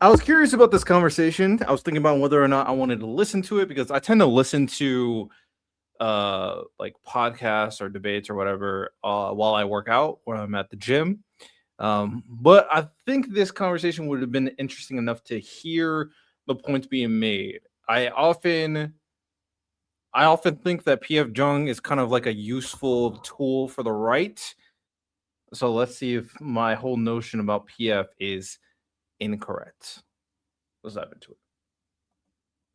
I was curious about this conversation. I was thinking about whether or not I wanted to listen to it because I tend to listen to like podcasts or debates or whatever while I work out when I'm at the gym. But I think this conversation would have been interesting enough to hear the points being made. I often think that PF Jung is kind of like a useful tool for the right. So let's see if my whole notion about PF is incorrect. Let's dive into it.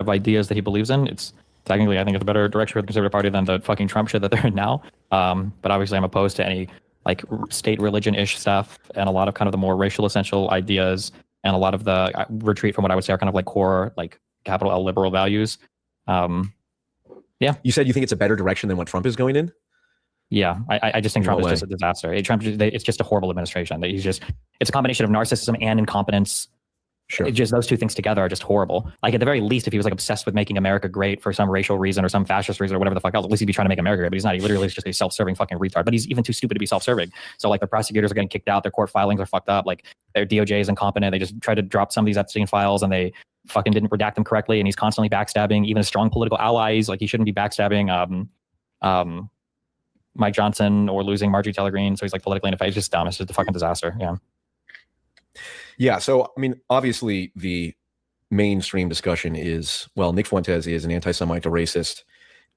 Of ideas that he believes in, it's technically, I think, it's a better direction for the Conservative Party than the fucking Trump shit that they're in now. But obviously, I'm opposed to any like state religion-ish stuff and a lot of kind of the more racial essential ideas and a lot of the retreat from what I would say are kind of like core, like capital L liberal values. Yeah. You said you think it's a better direction than what Trump is going in? Yeah, I just think Trump is just a disaster. Trump, it's just a horrible administration. It's a combination of narcissism and incompetence. Sure. Just those two things together are just horrible. Like at the very least, if he was like obsessed with making America great for some racial reason or some fascist reason or whatever the fuck else, at least he'd be trying to make America great. But he's not. He literally is just a self-serving fucking retard. But he's even too stupid to be self-serving. So like the prosecutors are getting kicked out. Their court filings are fucked up. Like their DOJ is incompetent. They just tried to drop some of these Epstein files and they fucking didn't redact them correctly. And he's constantly backstabbing even strong political allies. Like he shouldn't be backstabbing Mike Johnson or losing Marjorie Taylor Greene. So he's like politically ineffective. It's just dumb. It's just a fucking disaster. Yeah. Yeah. So, I mean, obviously the mainstream discussion is, well, Nick Fuentes is an anti-Semite, a racist,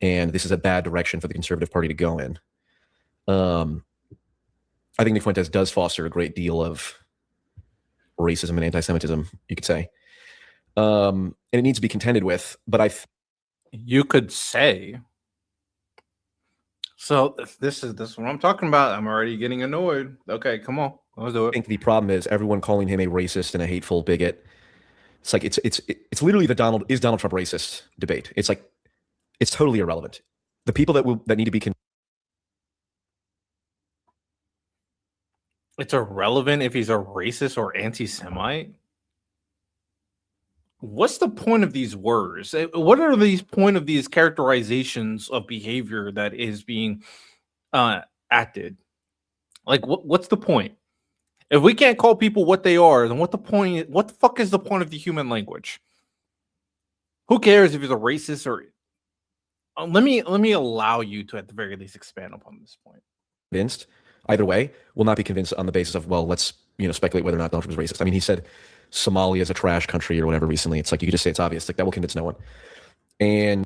and this is a bad direction for the Conservative Party to go in. I think Nick Fuentes does foster a great deal of racism and anti-Semitism, you could say. And it needs to be contended with, but you could say. So this is what I'm talking about. I'm already getting annoyed. Okay, come on. Let's do it. I think the problem is everyone calling him a racist and a hateful bigot. It's like it's literally the Donald Trump racist debate. It's like it's totally irrelevant. The people that need to be it's irrelevant if he's a racist or anti-Semite. What's the point of these words? What are these point of these characterizations of behavior that is being acted? Like what's the point? If we can't call people what they are, then what the point? What the fuck is the point of the human language? Who cares if he's a racist or? Let me allow you to at the very least expand upon this point. Convinced either way, will not be convinced on the basis of, well, let's speculate whether or not Donald Trump is racist. I mean, he said Somalia is a trash country or whatever recently. It's like you could just say it's obvious. Like that will convince no one. And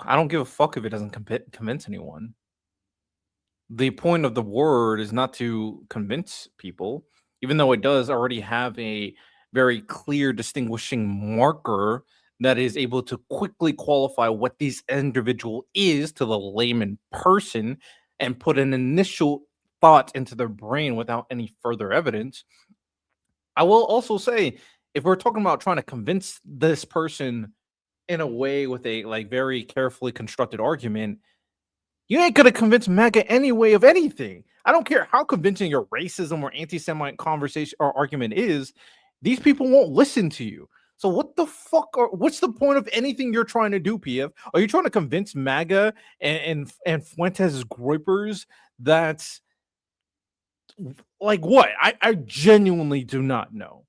I don't give a fuck if it doesn't convince anyone. The point of the word is not to convince people, even though it does already have a very clear distinguishing marker that is able to quickly qualify what this individual is to the layman person and put an initial thought into their brain without any further evidence. I will also say, if we're talking about trying to convince this person in a way with a like very carefully constructed argument, you ain't gonna convince MAGA anyway of anything. I don't care how convincing your racism or anti-Semite conversation or argument is. These people won't listen to you. So what the fuck? What's the point of anything you're trying to do, PF? Are you trying to convince MAGA and Fuentes groypers that like what? I genuinely do not know.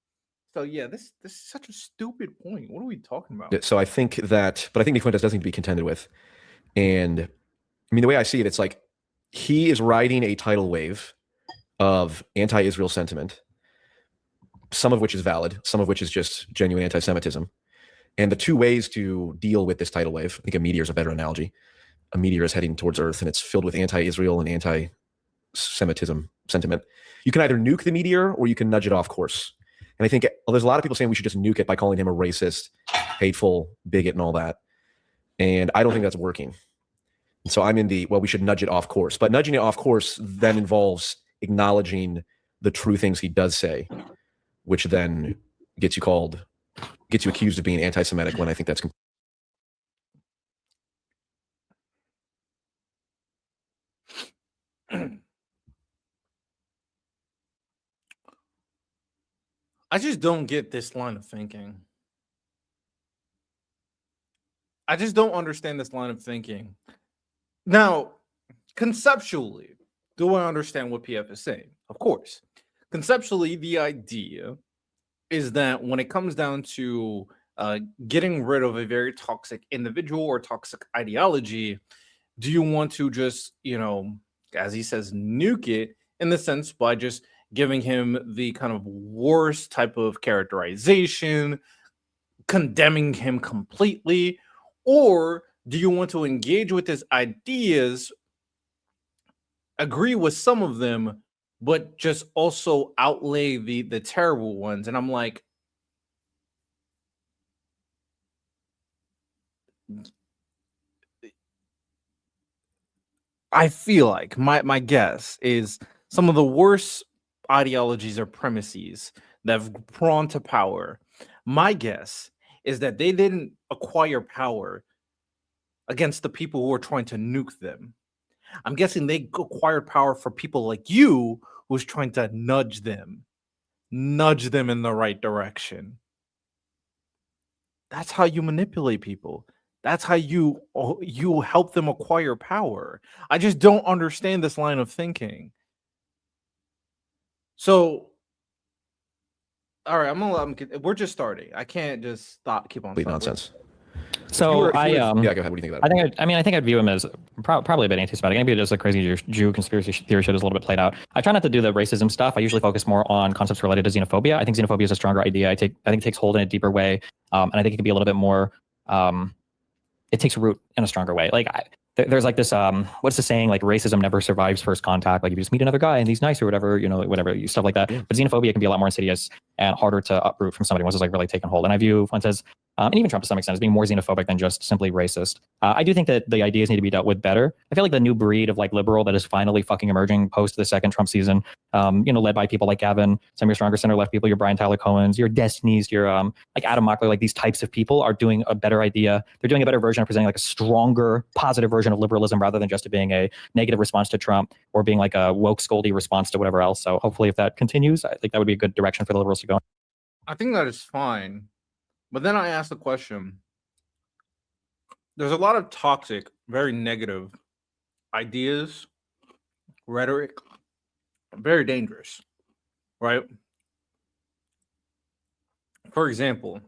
So yeah, this is such a stupid point. What are we talking about? So I think Nick Fuentes does need to be contended with. And I mean, the way I see it, it's like he is riding a tidal wave of anti-Israel sentiment, some of which is valid, some of which is just genuine anti-Semitism. And the two ways to deal with this tidal wave, I think a meteor is a better analogy. A meteor is heading towards Earth and it's filled with anti-Israel and anti-Semitism sentiment. You can either nuke the meteor or you can nudge it off course. And I think there's a lot of people saying we should just nuke it by calling him a racist, hateful, bigot, and all that. And I don't think that's working. And so I'm in we should nudge it off course. But nudging it off course then involves acknowledging the true things he does say, which then gets you accused of being anti-Semitic when I think that's I just don't get this line of thinking. I just don't understand this line of thinking. Now, conceptually, do I understand what PF is saying? Of course. Conceptually, the idea is that when it comes down to getting rid of a very toxic individual or toxic ideology, do you want to just, as he says, nuke it in the sense by just giving him the kind of worst type of characterization, condemning him completely? Or do you want to engage with his ideas, agree with some of them, but just also outlay the terrible ones? And I'm like, I feel like my guess is some of the worst ideologies or premises that have drawn to power. My guess is that they didn't acquire power against the people who were trying to nuke them. I'm guessing they acquired power for people like you who's trying to nudge them in the right direction. That's how you manipulate people. That's how you help them acquire power. I just don't understand this line of thinking. So, all right, we're just starting. I can't just keep on. Complete nonsense. So yeah, go ahead. What do you think about it? I think I'd view him as probably a bit anti-Semitic. I think it is a crazy Jew conspiracy theory shit is a little bit played out. I try not to do the racism stuff. I usually focus more on concepts related to xenophobia. I think xenophobia is a stronger idea. I think it takes hold in a deeper way, and I think it can be a little bit more. It takes root in a stronger way. Like there's like this what's the saying, like racism never survives first contact. Like if you just meet another guy and he's nice or whatever, whatever stuff like that. Yeah. But xenophobia can be a lot more insidious and harder to uproot from somebody once it's like really taken hold. And I view Fuentes and even Trump to some extent as being more xenophobic than just simply racist. I do think that the ideas need to be dealt with better. I feel like the new breed of like liberal that is finally fucking emerging post the second Trump season, led by people like Gavin, some of your stronger center left people, your Brian Tyler Cohens, your Destinies, your like Adam Mockler, like these types of people are doing a better idea. They're doing a better version of presenting like a stronger, positive version of liberalism rather than just it being a negative response to Trump or being like a woke scoldy response to whatever else. So hopefully if that continues, I think that would be a good direction for the liberals to go. I think that is fine. But then I ask the question, there's a lot of toxic, very negative ideas, rhetoric, very dangerous, right? For example,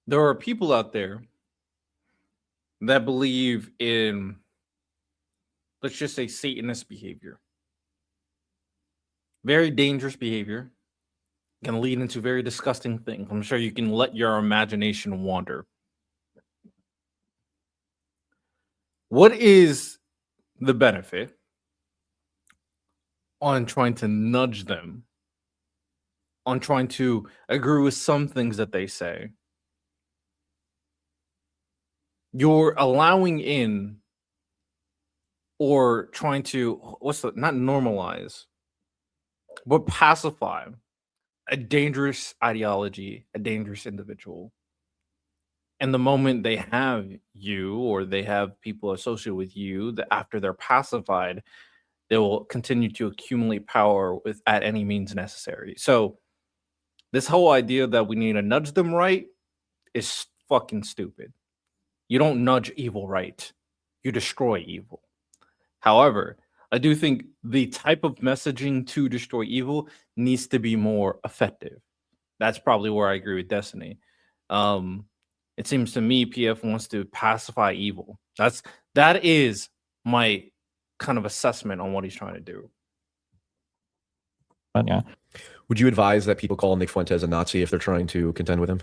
there are people out there that believe in, let's just say, Satanist behavior. Very dangerous behavior. Can lead into very disgusting things. I'm sure you can let your imagination wander. What is the benefit on trying to nudge them, on trying to agree with some things that they say? You're allowing in or trying to, not normalize, but pacify a dangerous ideology, a dangerous individual. And the moment they have you or they have people associated with you, that after they're pacified, they will continue to accumulate power at any means necessary. So this whole idea that we need to nudge them right is fucking stupid. You don't nudge evil right. You destroy evil. However, I do think the type of messaging to destroy evil needs to be more effective. That's probably where I agree with Destiny. It seems to me PF wants to pacify evil. That is my kind of assessment on what he's trying to do. But yeah. Would you advise that people call Nick Fuentes a Nazi if they're trying to contend with him?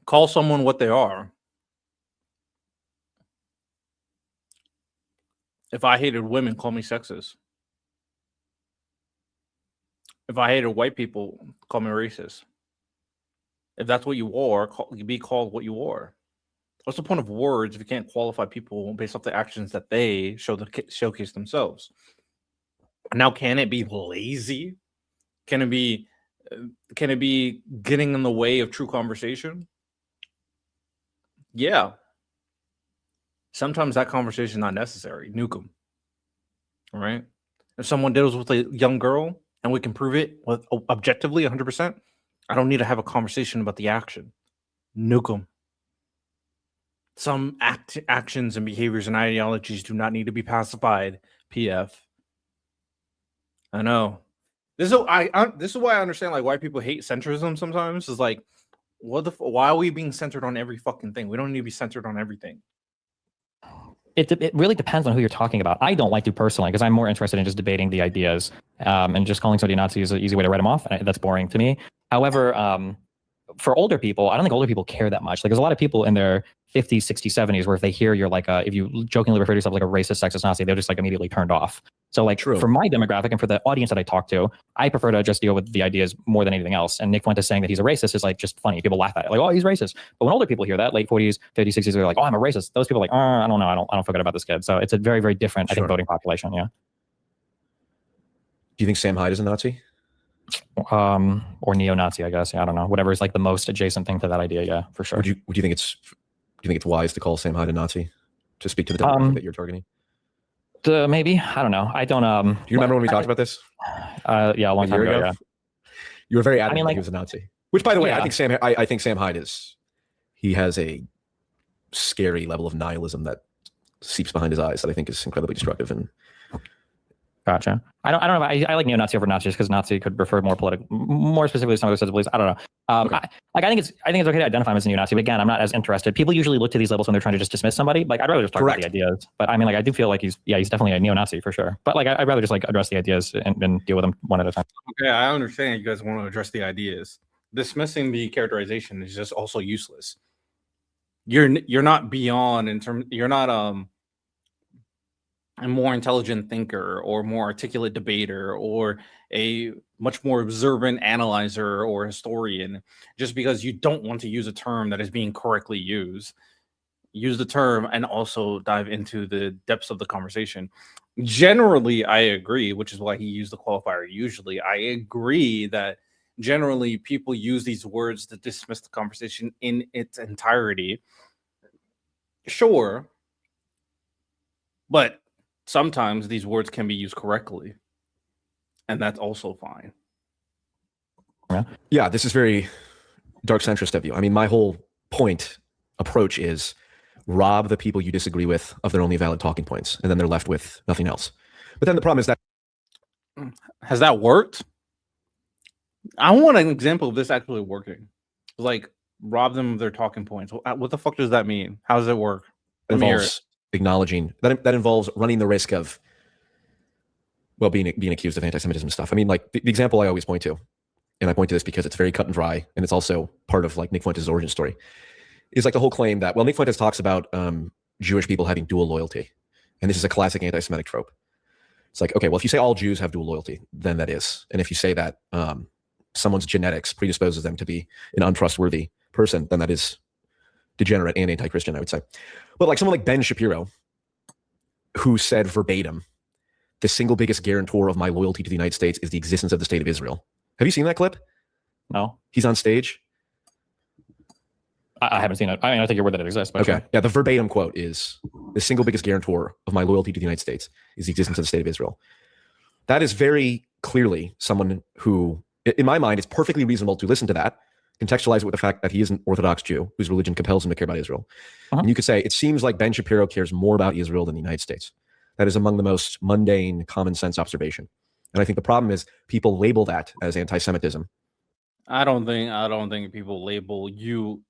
Call someone what they are. If I hated women, call me sexist. If I hated white people, call me racist. If that's what you are, be called what you are. What's the point of words if you can't qualify people based off the actions that they showcase themselves? Now, can it be lazy? Can it be getting in the way of true conversation? Yeah. Sometimes that conversation is not necessary. Nuke them. All right. If someone deals with a young girl and we can prove it with objectively 100%, I don't need to have a conversation about the action. Nuke them. Some actions and behaviors and ideologies do not need to be pacified. PF. I know. This is why I understand like why people hate centrism sometimes. Is like, why are we being centered on every fucking thing? We don't need to be centered on everything. It really depends on who you're talking about. I don't like to personally because I'm more interested in just debating the ideas, and just calling somebody a Nazi is an easy way to write them off. And that's boring to me. However, for older people, I don't think older people care that much. Like there's a lot of people in their 50s, 60s, 70s where if they hear you're like if you jokingly refer to yourself like a racist, sexist Nazi, they're just like immediately turned off. So like for my demographic and for the audience that I talk to, I prefer to just deal with the ideas more than anything else. And Nick Fuentes saying that he's a racist is like just funny. People laugh at it, like, oh, he's racist. But when older people hear that, late 40s, 50s, 60s, they're like, oh, I'm a racist. Those people are like, I don't know, I don't feel good about this kid. So it's a very, very different, I think, voting population. Yeah. Do you think Sam Hyde is a Nazi? Or neo-Nazi, I guess. Yeah, I don't know. Whatever is like the most adjacent thing to that idea. Yeah, for sure. Would you think it's wise to call Sam Hyde a Nazi to speak to the demographic that you're targeting? Maybe. I don't know. I don't. Do you remember when we talked about this? Yeah, a long time ago. Yeah. You were very adamant that he was a Nazi. Which, by the way, I think Sam Hyde he has a scary level of nihilism that seeps behind his eyes that I think is incredibly destructive. And gotcha. I don't know. I like neo-Nazi over Nazi just because Nazi could refer more specifically to some other sets of beliefs. I don't know. Okay. I think it's okay to identify him as a neo-Nazi, but again, I'm not as interested. People usually look to these labels when they're trying to just dismiss somebody. Like I'd rather just talk about the ideas. But I mean, like I do feel like he's definitely a neo-Nazi for sure. But like I'd rather just like address the ideas and deal with them one at a time. Okay, I understand you guys want to address the ideas. Dismissing the characterization is just also useless. You're not beyond in terms. You're not a more intelligent thinker or more articulate debater or a much more observant analyzer or historian just because you don't want to use a term that is being correctly used. Use the term and also dive into the depths of the conversation. Generally, I agree, which is why he used the qualifier usually. I agree that generally people use these words to dismiss the conversation in its entirety. Sure. But sometimes these words can be used correctly, and that's also fine. Yeah, this is very dark centrist of you. I mean, my whole approach is rob the people you disagree with of their only valid talking points, and then they're left with nothing else. But then the problem is that... Has that worked? I want an example of this actually working. Like, rob them of their talking points. What the fuck does that mean? How does it work? It involves acknowledging that involves running the risk of, well, being accused of anti-Semitism and stuff. I mean, like the example I always point to, and I point to this because it's very cut and dry, and it's also part of like Nick Fuentes' origin story, is like the whole claim that, well, Nick Fuentes talks about Jewish people having dual loyalty, and this is a classic anti-Semitic trope. It's like, okay, well, if you say all Jews have dual loyalty, then that is, and if you say that someone's genetics predisposes them to be an untrustworthy person, then that is degenerate and anti-Christian, I would say. But like someone like Ben Shapiro, who said verbatim, the single biggest guarantor of my loyalty to the United States is the existence of the state of Israel. Have you seen that clip? No. He's on stage. I haven't seen it. I mean, I think you're aware that it exists. But okay. Sure. Yeah, the verbatim quote is, the single biggest guarantor of my loyalty to the United States is the existence of the state of Israel. That is very clearly someone who, in my mind, it's perfectly reasonable to listen to that, contextualize it with the fact that he is an Orthodox Jew whose religion compels him to care about Israel. And you could say, it seems like Ben Shapiro cares more about Israel than the United States. That is among the most mundane, common sense observation. And I think the problem is people label that as anti-Semitism. I don't think people label you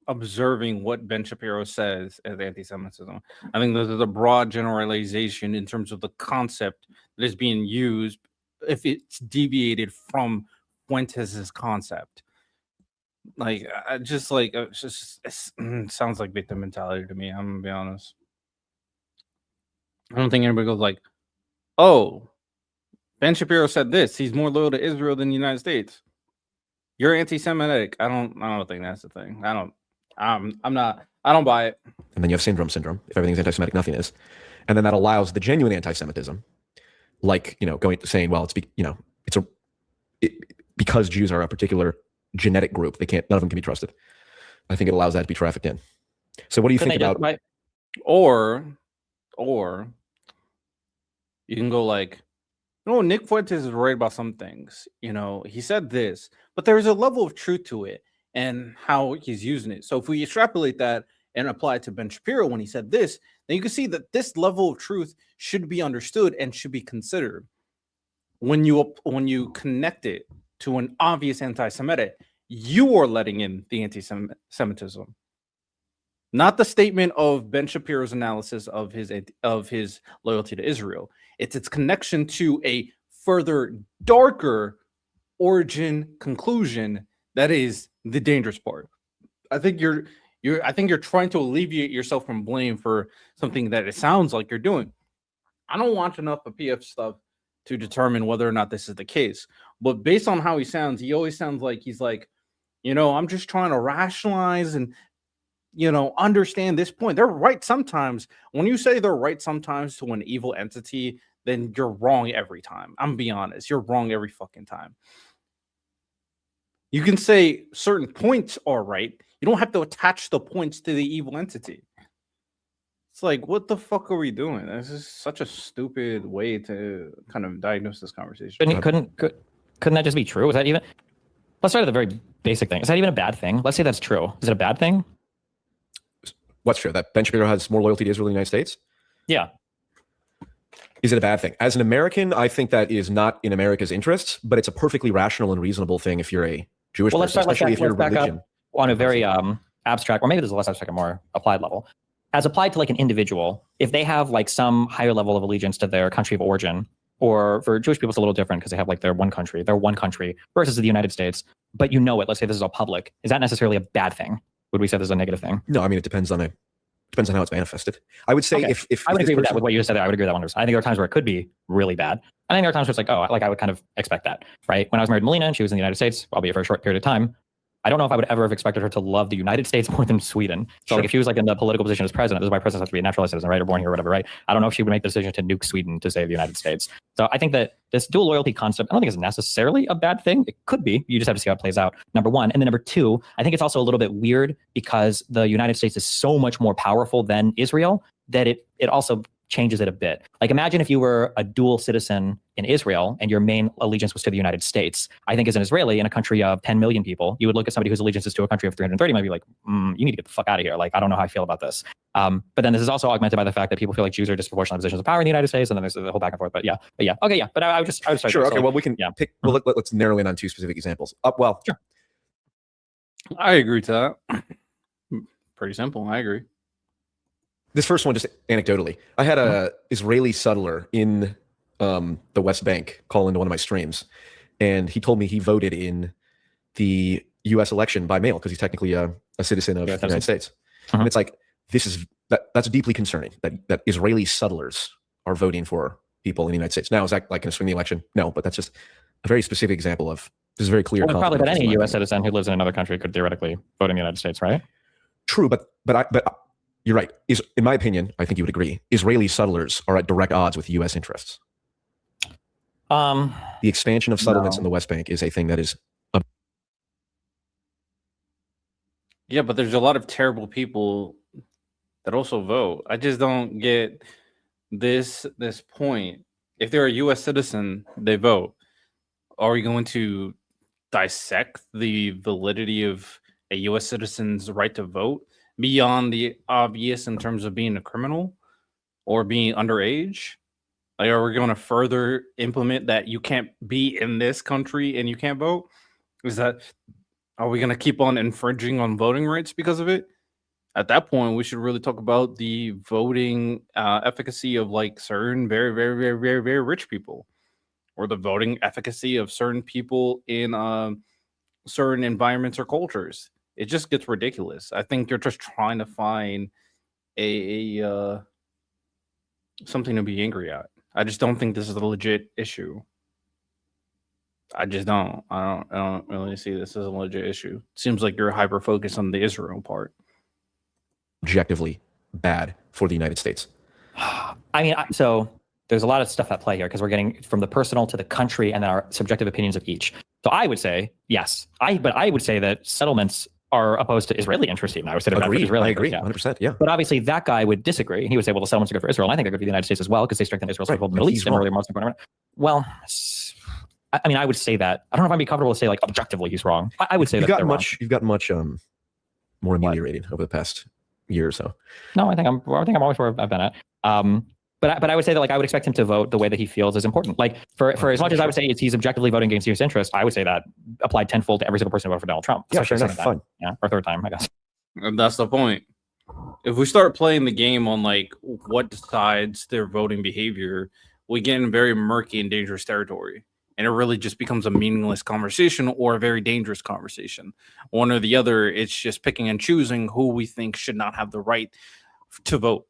observing what Ben Shapiro says as anti-Semitism. I think this is a broad generalization in terms of the concept that is being used if it's deviated from Fuentes' concept. Like, it sounds like victim mentality to me. I'm gonna be honest. I don't think anybody goes like, "Oh, Ben Shapiro said this. He's more loyal to Israel than the United States. You're anti-Semitic." I don't think that's the thing. I don't buy it. And then you have syndrome. If everything's anti-Semitic, nothing is. And then that allows the genuine anti-Semitism, like, saying, well, because Jews are a particular genetic group, none of them can be trusted. I think it allows that to be trafficked in. So what do you think about... Or you can go like, Nick Fuentes is right about some things. He said this, but there's a level of truth to it and how he's using it. So if we extrapolate that and apply it to Ben Shapiro when he said this, then you can see that this level of truth should be understood and should be considered. when you connect it to an obvious anti-Semitic, you are letting in the anti-Semitism, not the statement of Ben Shapiro's analysis of his loyalty to Israel. It's its connection to a further darker origin conclusion that is the dangerous part. I think you're trying to alleviate yourself from blame for something that it sounds like you're doing. I don't watch enough of PF stuff to determine whether or not this is the case. But based on how he sounds, he always sounds like he's like, I'm just trying to rationalize and, understand this point. They're right sometimes. When you say they're right sometimes to an evil entity, then you're wrong every time. I'm being honest. You're wrong every fucking time. You can say certain points are right. You don't have to attach the points to the evil entity. It's like, what the fuck are we doing? This is such a stupid way to kind of diagnose this conversation. Couldn't that just be true? Is that even? Let's start at the very basic thing. Is that even a bad thing? Let's say that's true. Is it a bad thing? What's true? That Ben Shapiro has more loyalty to Israel than the United States? Yeah. Is it a bad thing? As an American, I think that is not in America's interests, but it's a perfectly rational and reasonable thing if you're a Jewish person, especially if you're religion. On a very abstract, or maybe there's a less abstract, more applied level. As applied to like an individual, if they have like some higher level of allegiance to their country of origin, or for Jewish people, it's a little different because they have like their one country versus the United States, but let's say this is all public. Is that necessarily a bad thing? Would we say this is a negative thing? No, I mean, it depends on how it's manifested. I would say if I would agree with that, with what you just said there. I would agree with that one. I think there are times where it could be really bad. I think there are times where it's like, I would kind of expect that, right? When I was married to Melina and she was in the United States, albeit for a short period of time, I don't know if I would ever have expected her to love the United States more than Sweden. So like if she was like in the political position as president, this is why presidents have to be a naturalized citizen, right? Or born here or whatever, right? I don't know if she would make the decision to nuke Sweden to save the United States. So I think that this dual loyalty concept, I don't think it's necessarily a bad thing. It could be. You just have to see how it plays out, number one. And then number two, I think it's also a little bit weird because the United States is so much more powerful than Israel that it also changes it a bit. Like imagine if you were a dual citizen in Israel and your main allegiance was to the United States. I think as an Israeli in a country of 10 million people, you would look at somebody whose allegiance is to a country of 330 and be like, you need to get the fuck out of here. Like, I don't know how I feel about this. But then this is also augmented by the fact that people feel like Jews are disproportionate positions of power in the United States. And then there's the whole back and forth. But yeah. Okay, yeah. But I would start sure. there. Okay, well, we can pick, well, let's narrow in on two specific examples. Sure. I agree to that. Pretty simple. I agree. This first one, just anecdotally, I had a Israeli settler in the West Bank call into one of my streams, and he told me he voted in the U.S. election by mail because he's technically a citizen of the United States. And it's like, that's deeply concerning that Israeli settlers are voting for people in the United States. Now, is that like going to swing the election? No, but that's just a very specific example of this is very clear. Well, probably that any U.S. citizen who lives in another country could theoretically vote in the United States, right? True, but you're right. In my opinion, I think you would agree, Israeli settlers are at direct odds with U.S. interests. The expansion of settlements in the West Bank is a thing that is... Yeah, but there's a lot of terrible people that also vote. I just don't get this point. If they're a U.S. citizen, they vote. Are we going to dissect the validity of a U.S. citizen's right to vote beyond the obvious in terms of being a criminal or being underage? Like, are we going to further implement that you can't be in this country and you can't vote? Are we going to keep on infringing on voting rights because of it? At that point, we should really talk about the voting efficacy of like certain very, very, very, very, very rich people, or the voting efficacy of certain people in certain environments or cultures. It just gets ridiculous. I think you're just trying to find a something to be angry at. I just don't think this is a legit issue. I just don't. I don't really see this as a legit issue. Seems like you're hyper focused on the Israel part. Objectively bad for the United States. I mean, so there's a lot of stuff at play here because we're getting from the personal to the country and then our subjective opinions of each. So I would say yes. But I would say that settlements are opposed to Israeli interests. Even I would say they're bad for Israeli. I agree, 100%. Yeah. But obviously, that guy would disagree. He would say, "Well, the settlements are good for Israel." And I think they're good for the United States as well because they strengthen Israel's hold in the Middle East and earlier most important. Well, I mean, I would say that. I don't know if I'd be comfortable to say like objectively he's wrong. I would say that you've got much more ameliorated over the past year or so. No, I think I'm always where I've been at. But I would say that, like, I would expect him to vote the way that he feels is important. Like, for as much as I would say he's objectively voting against U.S. interest, I would say that applied tenfold to every single person who voted for Donald Trump. Yeah, fair enough. Fine. Yeah, or third time, I guess. And that's the point. If we start playing the game on like what decides their voting behavior, we get in very murky and dangerous territory. And it really just becomes a meaningless conversation or a very dangerous conversation. One or the other, it's just picking and choosing who we think should not have the right to vote.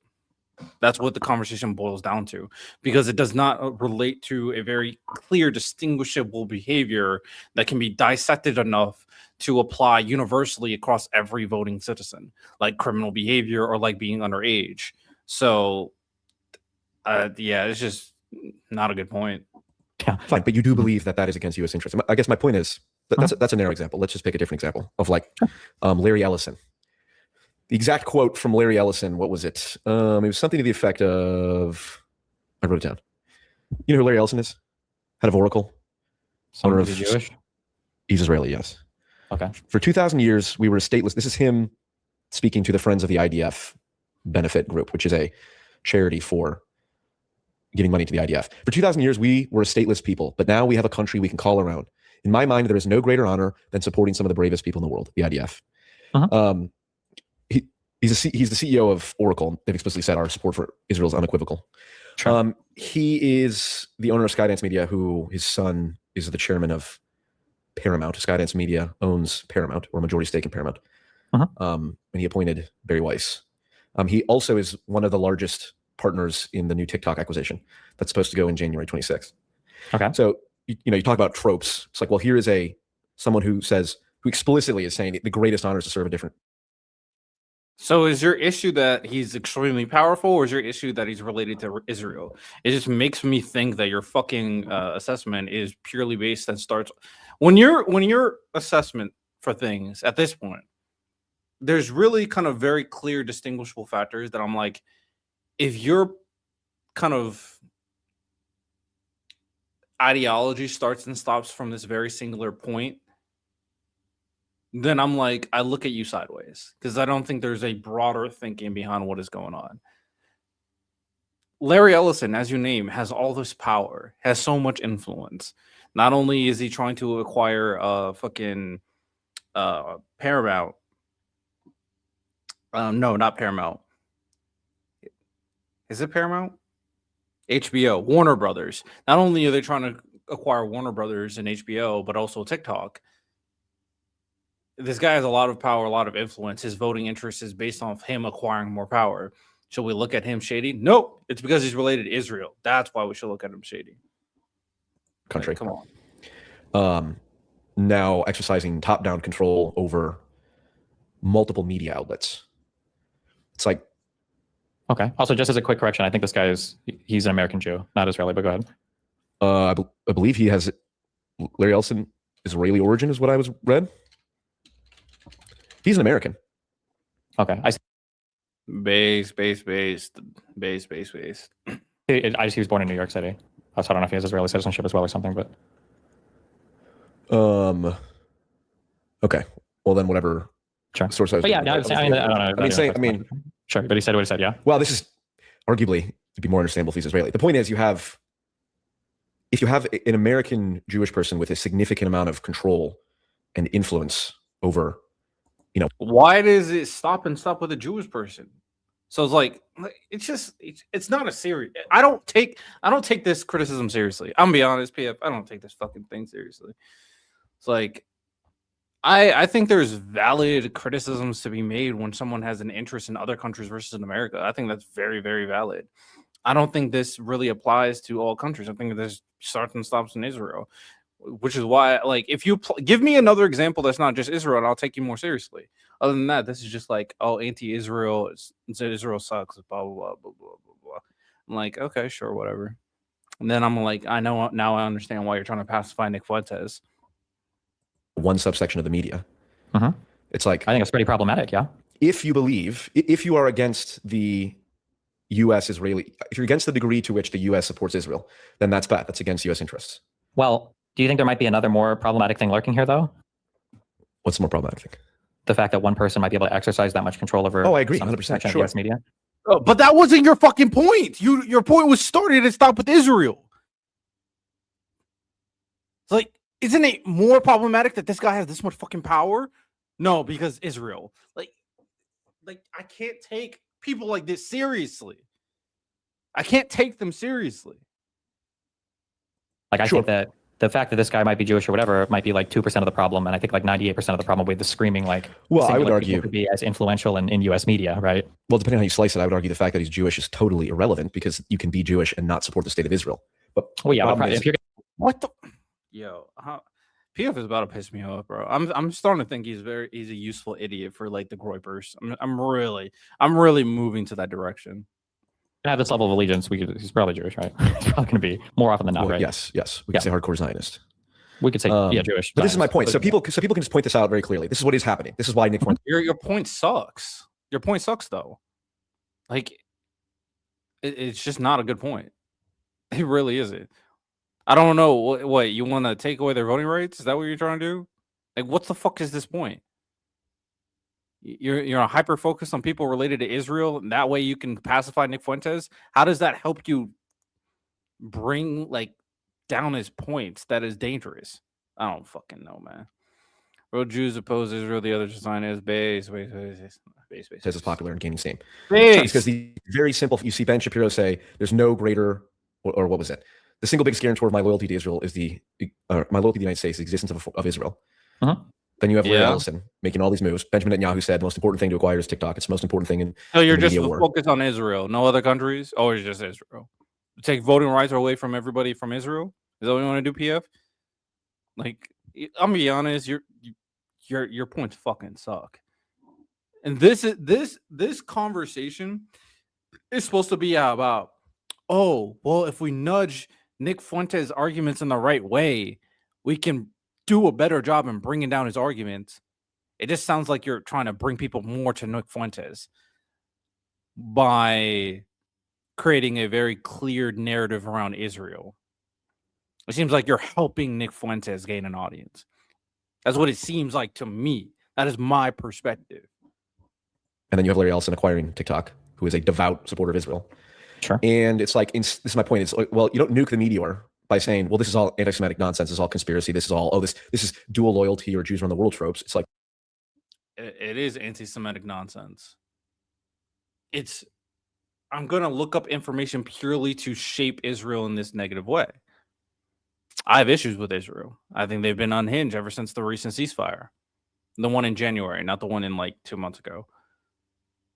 That's what the conversation boils down to, because it does not relate to a very clear, distinguishable behavior that can be dissected enough to apply universally across every voting citizen, like criminal behavior or like being underage. So, yeah, it's just not a good point. Yeah, fine, but you do believe that that is against U.S. interest. I guess my point is that's a narrow example. Let's just pick a different example of like Larry Ellison. The exact quote from Larry Ellison, what was it? It was something to the effect of, I wrote it down. You know who Larry Ellison is? Head of Oracle. Owner of Jewish? He's Israeli, yes. Okay. For 2,000 years, we were a stateless. This is him speaking to the Friends of the IDF benefit group, which is a charity for giving money to the IDF. For 2,000 years, we were a stateless people, but now we have a country we can call around. In my mind, there is no greater honor than supporting some of the bravest people in the world, the IDF. He's the CEO of Oracle. They've explicitly said our support for Israel is unequivocal. Sure. He is the owner of Skydance Media, who his son is the chairman of Paramount. Skydance Media owns Paramount, or a majority stake in Paramount. And he appointed Barry Weiss. He also is one of the largest partners in the new TikTok acquisition that's supposed to go in January 26th. Okay. So, you talk about tropes. It's like, well, here is someone who explicitly is saying the greatest honor is to serve a different. So is your issue that he's extremely powerful, or is your issue that he's related to Israel? It just makes me think that your fucking assessment is purely based and starts when your assessment for things at this point, there's really kind of very clear distinguishable factors that I'm like, if your kind of ideology starts and stops from this very singular point, then I'm like, I look at you sideways, because I don't think there's a broader thinking behind what is going on. Larry Ellison, as you name, has all this power, has so much influence. Not only is he trying to acquire fucking Paramount. No, not Paramount. Is it Paramount? HBO, Warner Brothers. Not only are they trying to acquire Warner Brothers and HBO, but also TikTok. This guy has a lot of power, a lot of influence. His voting interest is based on him acquiring more power. Should we look at him shady? Nope. It's because he's related to Israel. That's why we should look at him shady. Country. Like, come on. Now exercising top-down control over multiple media outlets. It's like, okay. Also, just as a quick correction, I think this guy he's an American Jew, not Israeli, but go ahead. I believe he has Larry Ellison Israeli origin is what I was read. He's an American. Okay. Base. I just he was born in New York City. So I don't know if he has Israeli citizenship as well or something, but okay. Well then whatever. Sure. Source I was. But yeah, I don't know. Sure, but he said what he said, yeah. Well, this is arguably to be more understandable if he's Israeli. The point is if you have an American Jewish person with a significant amount of control and influence over, why does it stop with a Jewish person? So it's like, it's not a serious. I don't take this criticism seriously. I'm gonna be honest, PF. I don't take this fucking thing seriously. It's like, I think there's valid criticisms to be made when someone has an interest in other countries versus in America. I think that's very, very valid. I don't think this really applies to all countries. I think there's starts and stops in Israel, which is why, like, if you give me another example that's not just Israel, and I'll take you more seriously. Other than that, this is just like, oh, anti-Israel, Israel sucks, blah, blah, blah, blah, blah, blah. I'm like, okay, sure, whatever. And then I'm like, I know, now I understand why you're trying to pacify Nick Fuentes. One subsection of the media. It's like, I think it's pretty problematic, yeah. If you are against the U.S. Israeli, if you're against the degree to which the U.S. supports Israel, then that's bad. That's against U.S. interests. Well, do you think there might be another more problematic thing lurking here, though? What's the more problematic thing? The fact that one person might be able to exercise that much control over. Oh, I agree, 100%. Sure. US media. But that wasn't your fucking point. Your point was started and stopped with Israel. It's like, isn't it more problematic that this guy has this much fucking power? No, because Israel. Like I can't take people like this seriously. I can't take them seriously. Like, I think that the fact that this guy might be Jewish or whatever might be like 2% of the problem, and I think like 98% of the problem with the screaming like. Well, I would argue could be as influential in U.S. media, right? Well, depending on how you slice it, I would argue the fact that he's Jewish is totally irrelevant because you can be Jewish and not support the state of Israel. But well, yeah, but if you're what the PF is about to piss me off, bro. I'm starting to think he's a useful idiot for like the Groypers. I'm really moving to that direction. Have this level of allegiance, he's probably Jewish, right? He's probably going to be more often than not, right? Yes. We could say hardcore Zionist. We could say, Jewish. But this is my point. So people can just point this out very clearly. This is what is happening. This is why Nick Fuentes. Your point sucks. Your point sucks, though. Like, it's just not a good point. It really isn't. I don't know what you want to take away their voting rights. Is that what you're trying to do? Like, what the fuck is this point? You're hyper focused on people related to Israel, and that way you can pacify Nick Fuentes. How does that help you bring like down his points? That is dangerous. I don't fucking know, man. Real Jews oppose Israel. The other design is base. Says it's popular and gaining steam. Base. Because the very simple. You see Ben Shapiro say, "There's no greater," or what was it? The single biggest guarantor of my loyalty to Israel is my loyalty to the United States, the existence of Israel. Then you have Larry Ellison making all these moves. Benjamin Netanyahu said the most important thing to acquire is TikTok. It's the most important thing in. So you're just focused on Israel, no other countries, or it's just Israel. Take voting rights away from everybody from Israel. Is that what you want to do, PF? Like, I'm gonna be honest, your points fucking suck. And this conversation is supposed to be about, oh well, if we nudge Nick Fuentes' arguments in the right way, we can do a better job in bringing down his arguments. It just sounds like you're trying to bring people more to Nick Fuentes by creating a very clear narrative around Israel. It seems like you're helping Nick Fuentes gain an audience. That's what it seems like to me. That is my perspective. And then you have Larry Ellison acquiring TikTok, who is a devout supporter of Israel. Sure. And it's like, this is my point. It's like, well, you don't nuke the meteor by saying, well, this is all anti-Semitic nonsense. This is all conspiracy. This is all, this is dual loyalty or Jews run the world tropes. It's like, it is anti-Semitic nonsense. I'm going to look up information purely to shape Israel in this negative way. I have issues with Israel. I think they've been unhinged ever since the recent ceasefire. The one in January, not the one in like 2 months ago.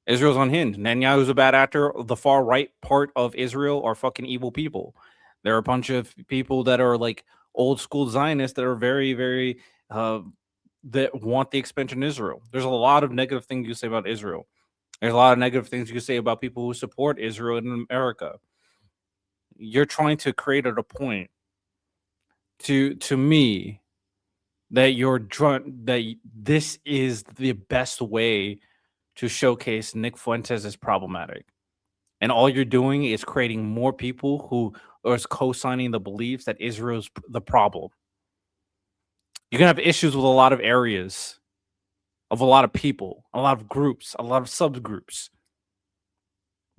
Israel's unhinged. Netanyahu's a bad actor. The far right part of Israel are fucking evil people. There are a bunch of people that are like old school Zionists that are very, very, that want the expansion of Israel. There's a lot of negative things you say about Israel. There's a lot of negative things you say about people who support Israel in America. You're trying to create at a point to me that that this is the best way to showcase Nick Fuentes as problematic. And all you're doing is creating more people who are co-signing the beliefs that Israel's the problem. You're going to have issues with a lot of areas, of a lot of people, a lot of groups, a lot of subgroups.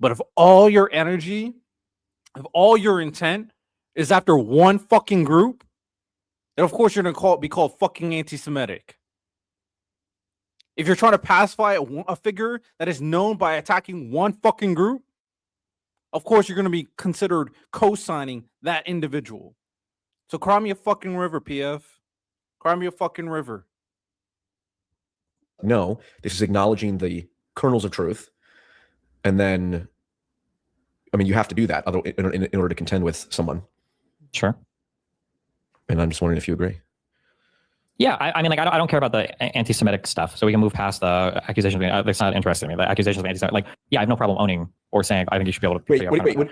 But if all your energy, if all your intent is after one fucking group, then of course you're going to be called fucking anti-Semitic. If you're trying to pacify a figure that is known by attacking one fucking group, of course you're going to be considered co-signing that individual. So cry me a fucking river, PF. Cry me a fucking river. No, this is acknowledging the kernels of truth. And then, I mean, you have to do that in order to contend with someone. Sure. And I'm just wondering if you agree. Yeah, I mean, like, I don't care about the anti-Semitic stuff, so we can move past the accusations. That's not interesting to me. The accusations of anti-Semitic, like, yeah, I have no problem owning or saying I think you should be able to. Wait,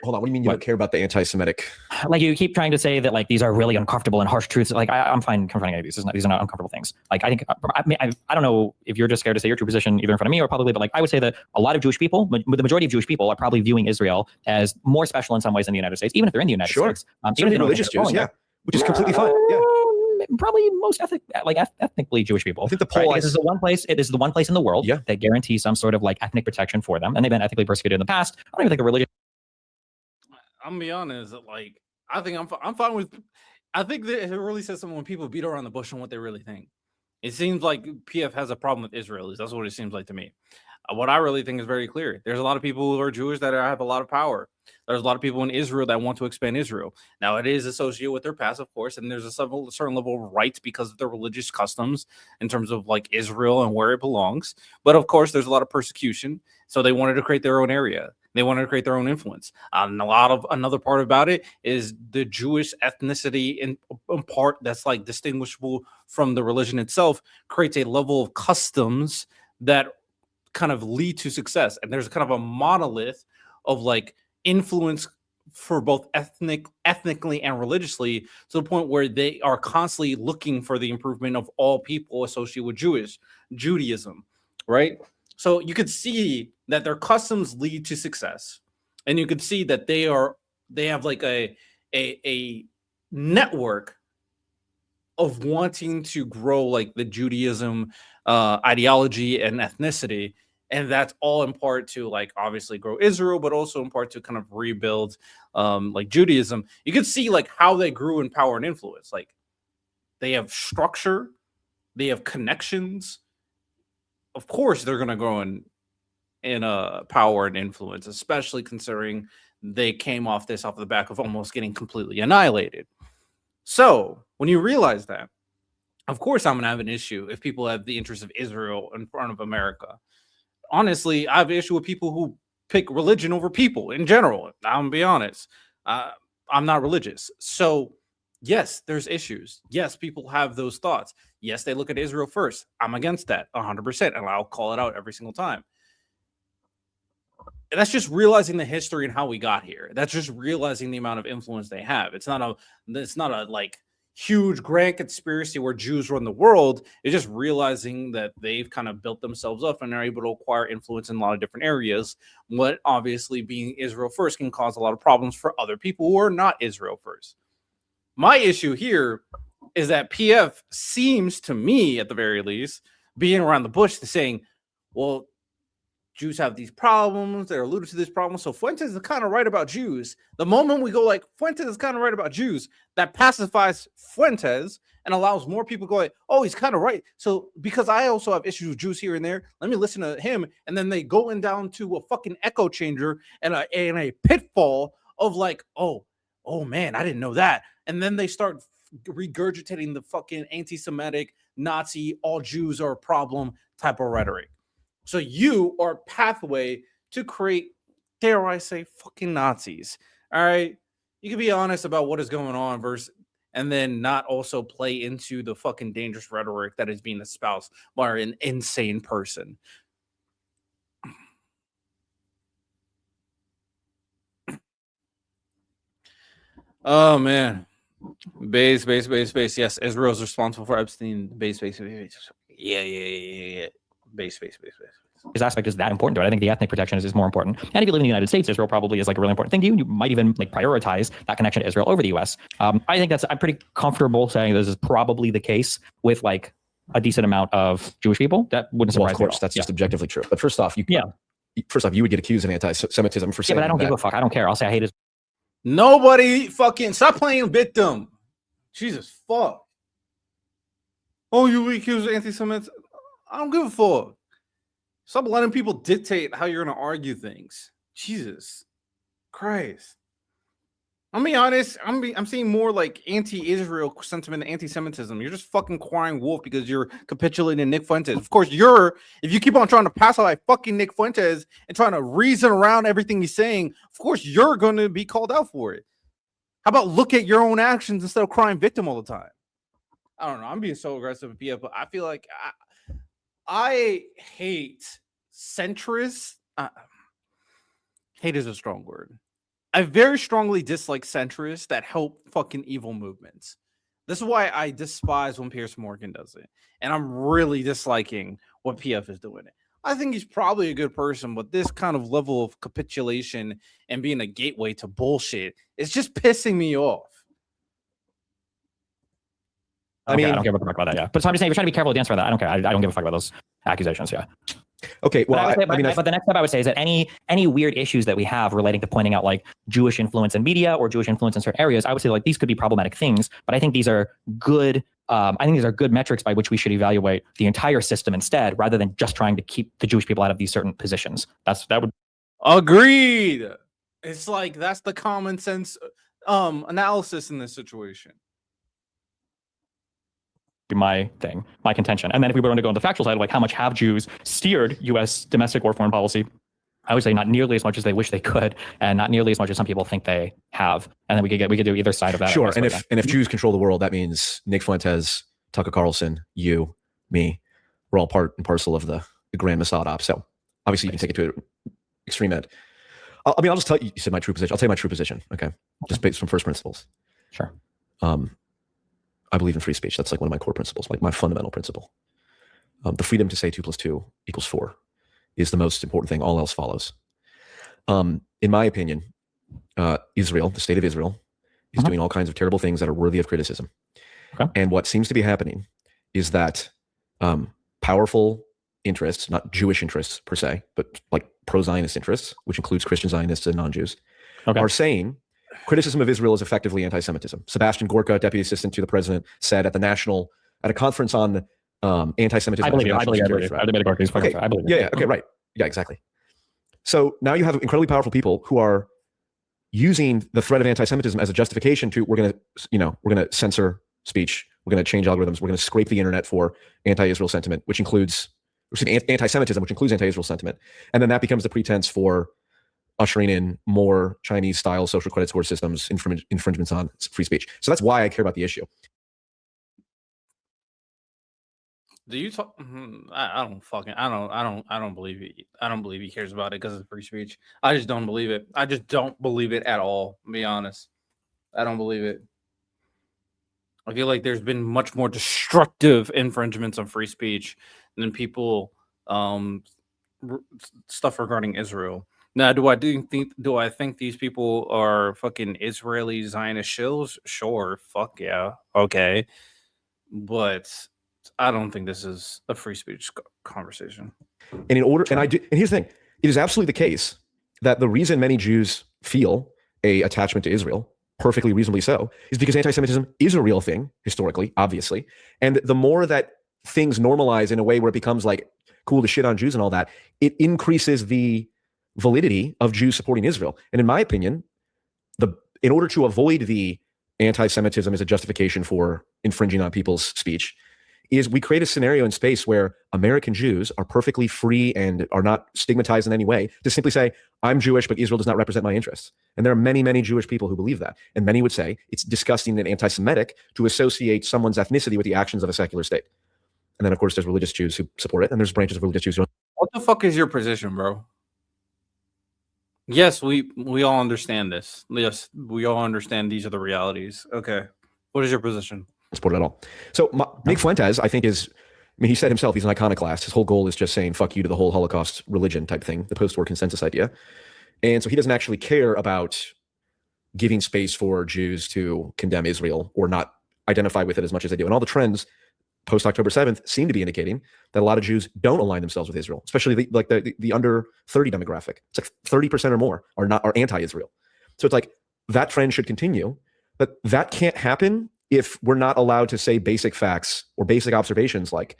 hold on. What do you mean you don't care about the anti-Semitic? Like, you keep trying to say that like these are really uncomfortable and harsh truths. Like, I'm fine confronting any of these. These are not uncomfortable things. Like, I think I don't know if you're just scared to say your true position either in front of me or publicly, but like I would say that a lot of Jewish people, the majority of Jewish people, are probably viewing Israel as more special in some ways than the United States, even if they're in the United States. Even religious Jews, yeah, which is completely fine. Yeah. probably most ethnically Jewish people. I think the poll right? It is the one place. It is the one place in the world Yeah. that guarantees some sort of like ethnic protection for them, and they've been ethnically persecuted in the past. I don't even think a religious. I'm gonna be honest. Like, I think I'm fine with. I think that it really says something when people beat around the bush on what they really think. It seems like PF has a problem with Israelis. That's what it seems like to me. What I really think is very clear. There's a lot of people who are Jewish that have a lot of power. There's a lot of people in Israel that want to expand Israel. Now, it is associated with their past, of course, and there's a certain level of rights because of their religious customs in terms of like Israel and where it belongs. But of course, there's a lot of persecution. So they wanted to create their own area. They wanted to create their own influence. And another part about it is the Jewish ethnicity in part that's like distinguishable from the religion itself creates a level of customs that kind of lead to success. And there's kind of a monolith of like influence for both ethnically and religiously, to the point where they are constantly looking for the improvement of all people associated with Judaism, right? So you could see that their customs lead to success, and you could see that they have like a network of wanting to grow like the Judaism ideology and ethnicity. And that's all in part to like obviously grow Israel, but also in part to kind of rebuild like Judaism. You can see like how they grew in power and influence. Like they have structure, they have connections. Of course, they're going to grow in power and influence, especially considering they came off the back of almost getting completely annihilated. So when you realize that, of course, I'm going to have an issue if people have the interest of Israel in front of America. Honestly, I have an issue with people who pick religion over people in general. I'm going to be honest. I'm not religious. So, yes, there's issues. Yes, people have those thoughts. Yes, they look at Israel first. I'm against that 100%. And I'll call it out every single time. And that's just realizing the history and how we got here. That's just realizing the amount of influence they have. It's not a like huge grand conspiracy where Jews run the world. It's just realizing that they've kind of built themselves up and are able to acquire influence in a lot of different areas. What obviously being Israel first can cause a lot of problems for other people who are not Israel first. My issue here is that PF seems to me, at the very least, being around the bush saying, well, Jews have these problems. They're alluded to this problem. So Fuentes is kind of right about Jews. The moment we go like, Fuentes is kind of right about Jews, that pacifies Fuentes and allows more people to go like, oh, he's kind of right. So because I also have issues with Jews here and there, let me listen to him. And then they go in down to a fucking echo changer and a pitfall of like, oh man, I didn't know that. And then they start regurgitating the fucking anti-Semitic, Nazi, all Jews are a problem type of rhetoric. So you are a pathway to create, dare I say, fucking Nazis. All right. You can be honest about what is going on and then not also play into the fucking dangerous rhetoric that is being espoused by an insane person. Oh man. Base. Yes, Israel's responsible for Epstein. Base. Yeah. Base. His aspect is that important to it. I think the ethnic protection is more important. And if you live in the United States, Israel probably is like a really important thing to you. You might even like prioritize that connection to Israel over the US. I think I'm pretty comfortable saying this is probably the case with like a decent amount of Jewish people. That wouldn't surprise me. Of course, that's just objectively true. But first off, you would get accused of anti-Semitism for saying but I don't that. give a fuck. I don't care. I'll say I hate his. Nobody fucking stop playing victim. Jesus fuck. Oh, you accused of anti-Semitism? I don't give a fuck. Stop letting people dictate how you're going to argue things. Jesus Christ. I'll be honest. I'm seeing more like anti-Israel sentiment than anti-Semitism. You're just fucking crying wolf because you're capitulating Nick Fuentes. Of course, if you keep on trying to pacify fucking Nick Fuentes and trying to reason around everything he's saying, of course, you're going to be called out for it. How about look at your own actions instead of crying victim all the time? I don't know. I'm being so aggressive with PF, but I feel like I hate centrists. Hate is a strong word. I very strongly dislike centrists that help fucking evil movements. This is why I despise when Piers Morgan does it. And I'm really disliking what PF is doing. I think he's probably a good person, but this kind of level of capitulation and being a gateway to bullshit is just pissing me off. I mean, I don't give a fuck about that. Yeah, but so I'm just saying, if you're trying to be careful with the answer on that, I don't care. I don't give a fuck about those accusations. Yeah. okay. Well, but the next step I would say is that any weird issues that we have relating to pointing out like Jewish influence in media or Jewish influence in certain areas, I would say like these could be problematic things. But I think these are good. I think these are good metrics by which we should evaluate the entire system instead, rather than just trying to keep the Jewish people out of these certain positions. That would. Agreed. It's like that's the common sense analysis in this situation. My thing, my contention. And then if we were to go on the factual side, like how much have Jews steered U.S. domestic or foreign policy? I would say not nearly as much as they wish they could, and not nearly as much as some people think they have. And then we could do either side of that. Sure. And if Jews control the world, that means Nick Fuentes, Tucker Carlson, you, me, we're all part and parcel of the Grand Mossad op. So obviously you can take it to an extreme end. I'll just tell you. You said my true position. I'll tell you my true position. Okay, just based from first principles. Sure. I believe in free speech. That's like one of my core principles, like my fundamental principle. The freedom to say 2 + 2 = 4 is the most important thing. All else follows. In my opinion, Israel, the state of Israel, is doing all kinds of terrible things that are worthy of criticism. Okay. And what seems to be happening is that powerful interests, not Jewish interests per se, but like pro-Zionist interests, which includes Christian Zionists and non-Jews, are saying criticism of Israel is effectively anti-Semitism. Sebastian Gorka, deputy assistant to the president, said at a conference on anti-Semitism. I believe it. Yeah. Okay. Right. Yeah. Exactly. So now you have incredibly powerful people who are using the threat of anti-Semitism as a justification to we're going to censor speech. We're going to change algorithms. We're going to scrape the internet for anti-Israel sentiment, which includes anti-Semitism, which includes anti-Israel sentiment, and then that becomes the pretense for ushering in more Chinese-style social credit score systems, infringements on free speech. So that's why I care about the issue. Do you talk? I don't believe it. I don't believe he cares about it because of free speech. I just don't believe it. I just don't believe it at all. To be honest, I don't believe it. I feel like there's been much more destructive infringements on free speech than people stuff regarding Israel. Now, do I think these people are fucking Israeli Zionist shills? Sure, fuck yeah, okay, but I don't think this is a free speech conversation. And and here's the thing: it is absolutely the case that the reason many Jews feel a attachment to Israel, perfectly reasonably so, is because anti-Semitism is a real thing historically, obviously, and the more that things normalize in a way where it becomes like cool to shit on Jews and all that, it increases the validity of Jews supporting Israel. And in my opinion, in order to avoid the anti-Semitism as a justification for infringing on people's speech, is we create a scenario in space where American Jews are perfectly free and are not stigmatized in any way to simply say, I'm Jewish, but Israel does not represent my interests. And there are many, many Jewish people who believe that. And many would say it's disgusting and anti-Semitic to associate someone's ethnicity with the actions of a secular state. And then, of course, there's religious Jews who support it, and there's branches of religious Jews who don't. What the fuck is your position, bro? Yes, we all understand this. Yes, we all understand these are the realities. Okay. What is your position? Support it at all. So Nick Fuentes, I think, he said himself, he's an iconoclast. His whole goal is just saying, fuck you to the whole Holocaust religion type thing, the post-war consensus idea. And so he doesn't actually care about giving space for Jews to condemn Israel or not identify with it as much as they do. And all the trends post-October 7th seem to be indicating that a lot of Jews don't align themselves with Israel, especially the under 30 demographic. It's like 30% or more are anti-Israel. So it's like that trend should continue, but that can't happen if we're not allowed to say basic facts or basic observations, like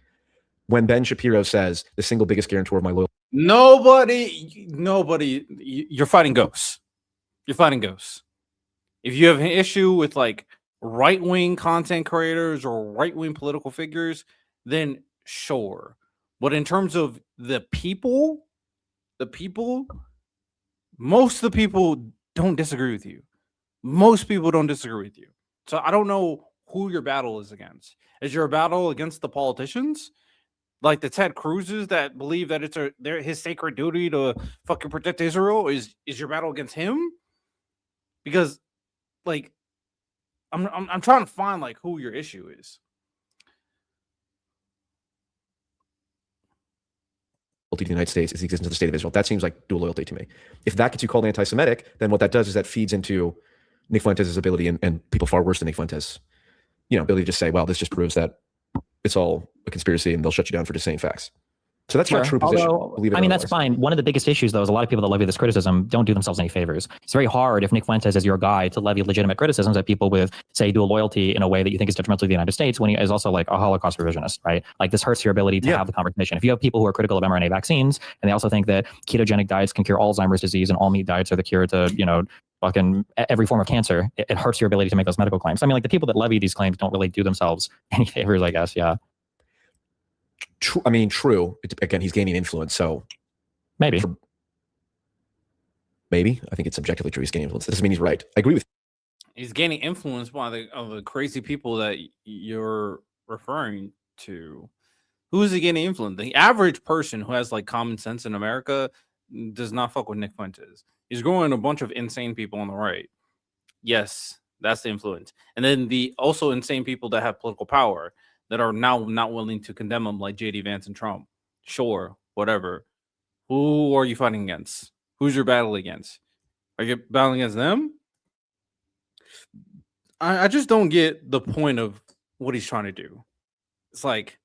when Ben Shapiro says the single biggest guarantor of my loyalty. Nobody, you're fighting ghosts. You're fighting ghosts. If you have an issue with like right-wing content creators or right-wing political figures, then sure. But in terms of the people, most of the people don't disagree with you. Most people don't disagree with you. So I don't know who your battle is against. Is your battle against the politicians? Like the Ted Cruzes that believe that it's his sacred duty to fucking protect Israel? Is your battle against him? Because like I'm trying to find like who your issue is. To the United States is the existence of the state of Israel. That seems like dual loyalty to me. If that gets you called anti-Semitic, then what that does is that feeds into Nick Fuentes' ability and people far worse than Nick Fuentes ability to just say, well, this just proves that it's all a conspiracy, and they'll shut you down for just saying facts. So that's my true position. I mean, that's fine. One of the biggest issues, though, is a lot of people that levy this criticism don't do themselves any favors. It's very hard if Nick Fuentes is your guy to levy legitimate criticisms at people with, say, dual loyalty in a way that you think is detrimental to the United States when he is also like a Holocaust revisionist, right? Like this hurts your ability to have the conversation. If you have people who are critical of mRNA vaccines and they also think that ketogenic diets can cure Alzheimer's disease and all meat diets are the cure to, fucking every form of cancer, it hurts your ability to make those medical claims. I mean, like the people that levy these claims don't really do themselves any favors, I guess. Yeah. I mean, true. Again, he's gaining influence, so maybe. I think it's objectively true. He's gaining influence. That doesn't mean he's right. I agree with. He's gaining influence by the crazy people that you're referring to. Who is he gaining influence? The average person who has like common sense in America does not fuck with Nick Fuentes. He's growing a bunch of insane people on the right. Yes, that's the influence, and then the also insane people that have political power that are now not willing to condemn him, like J.D. Vance and Trump. Sure, whatever. Who are you fighting against? Who's your battle against? Are you battling against them? I just don't get the point of what he's trying to do. It's like,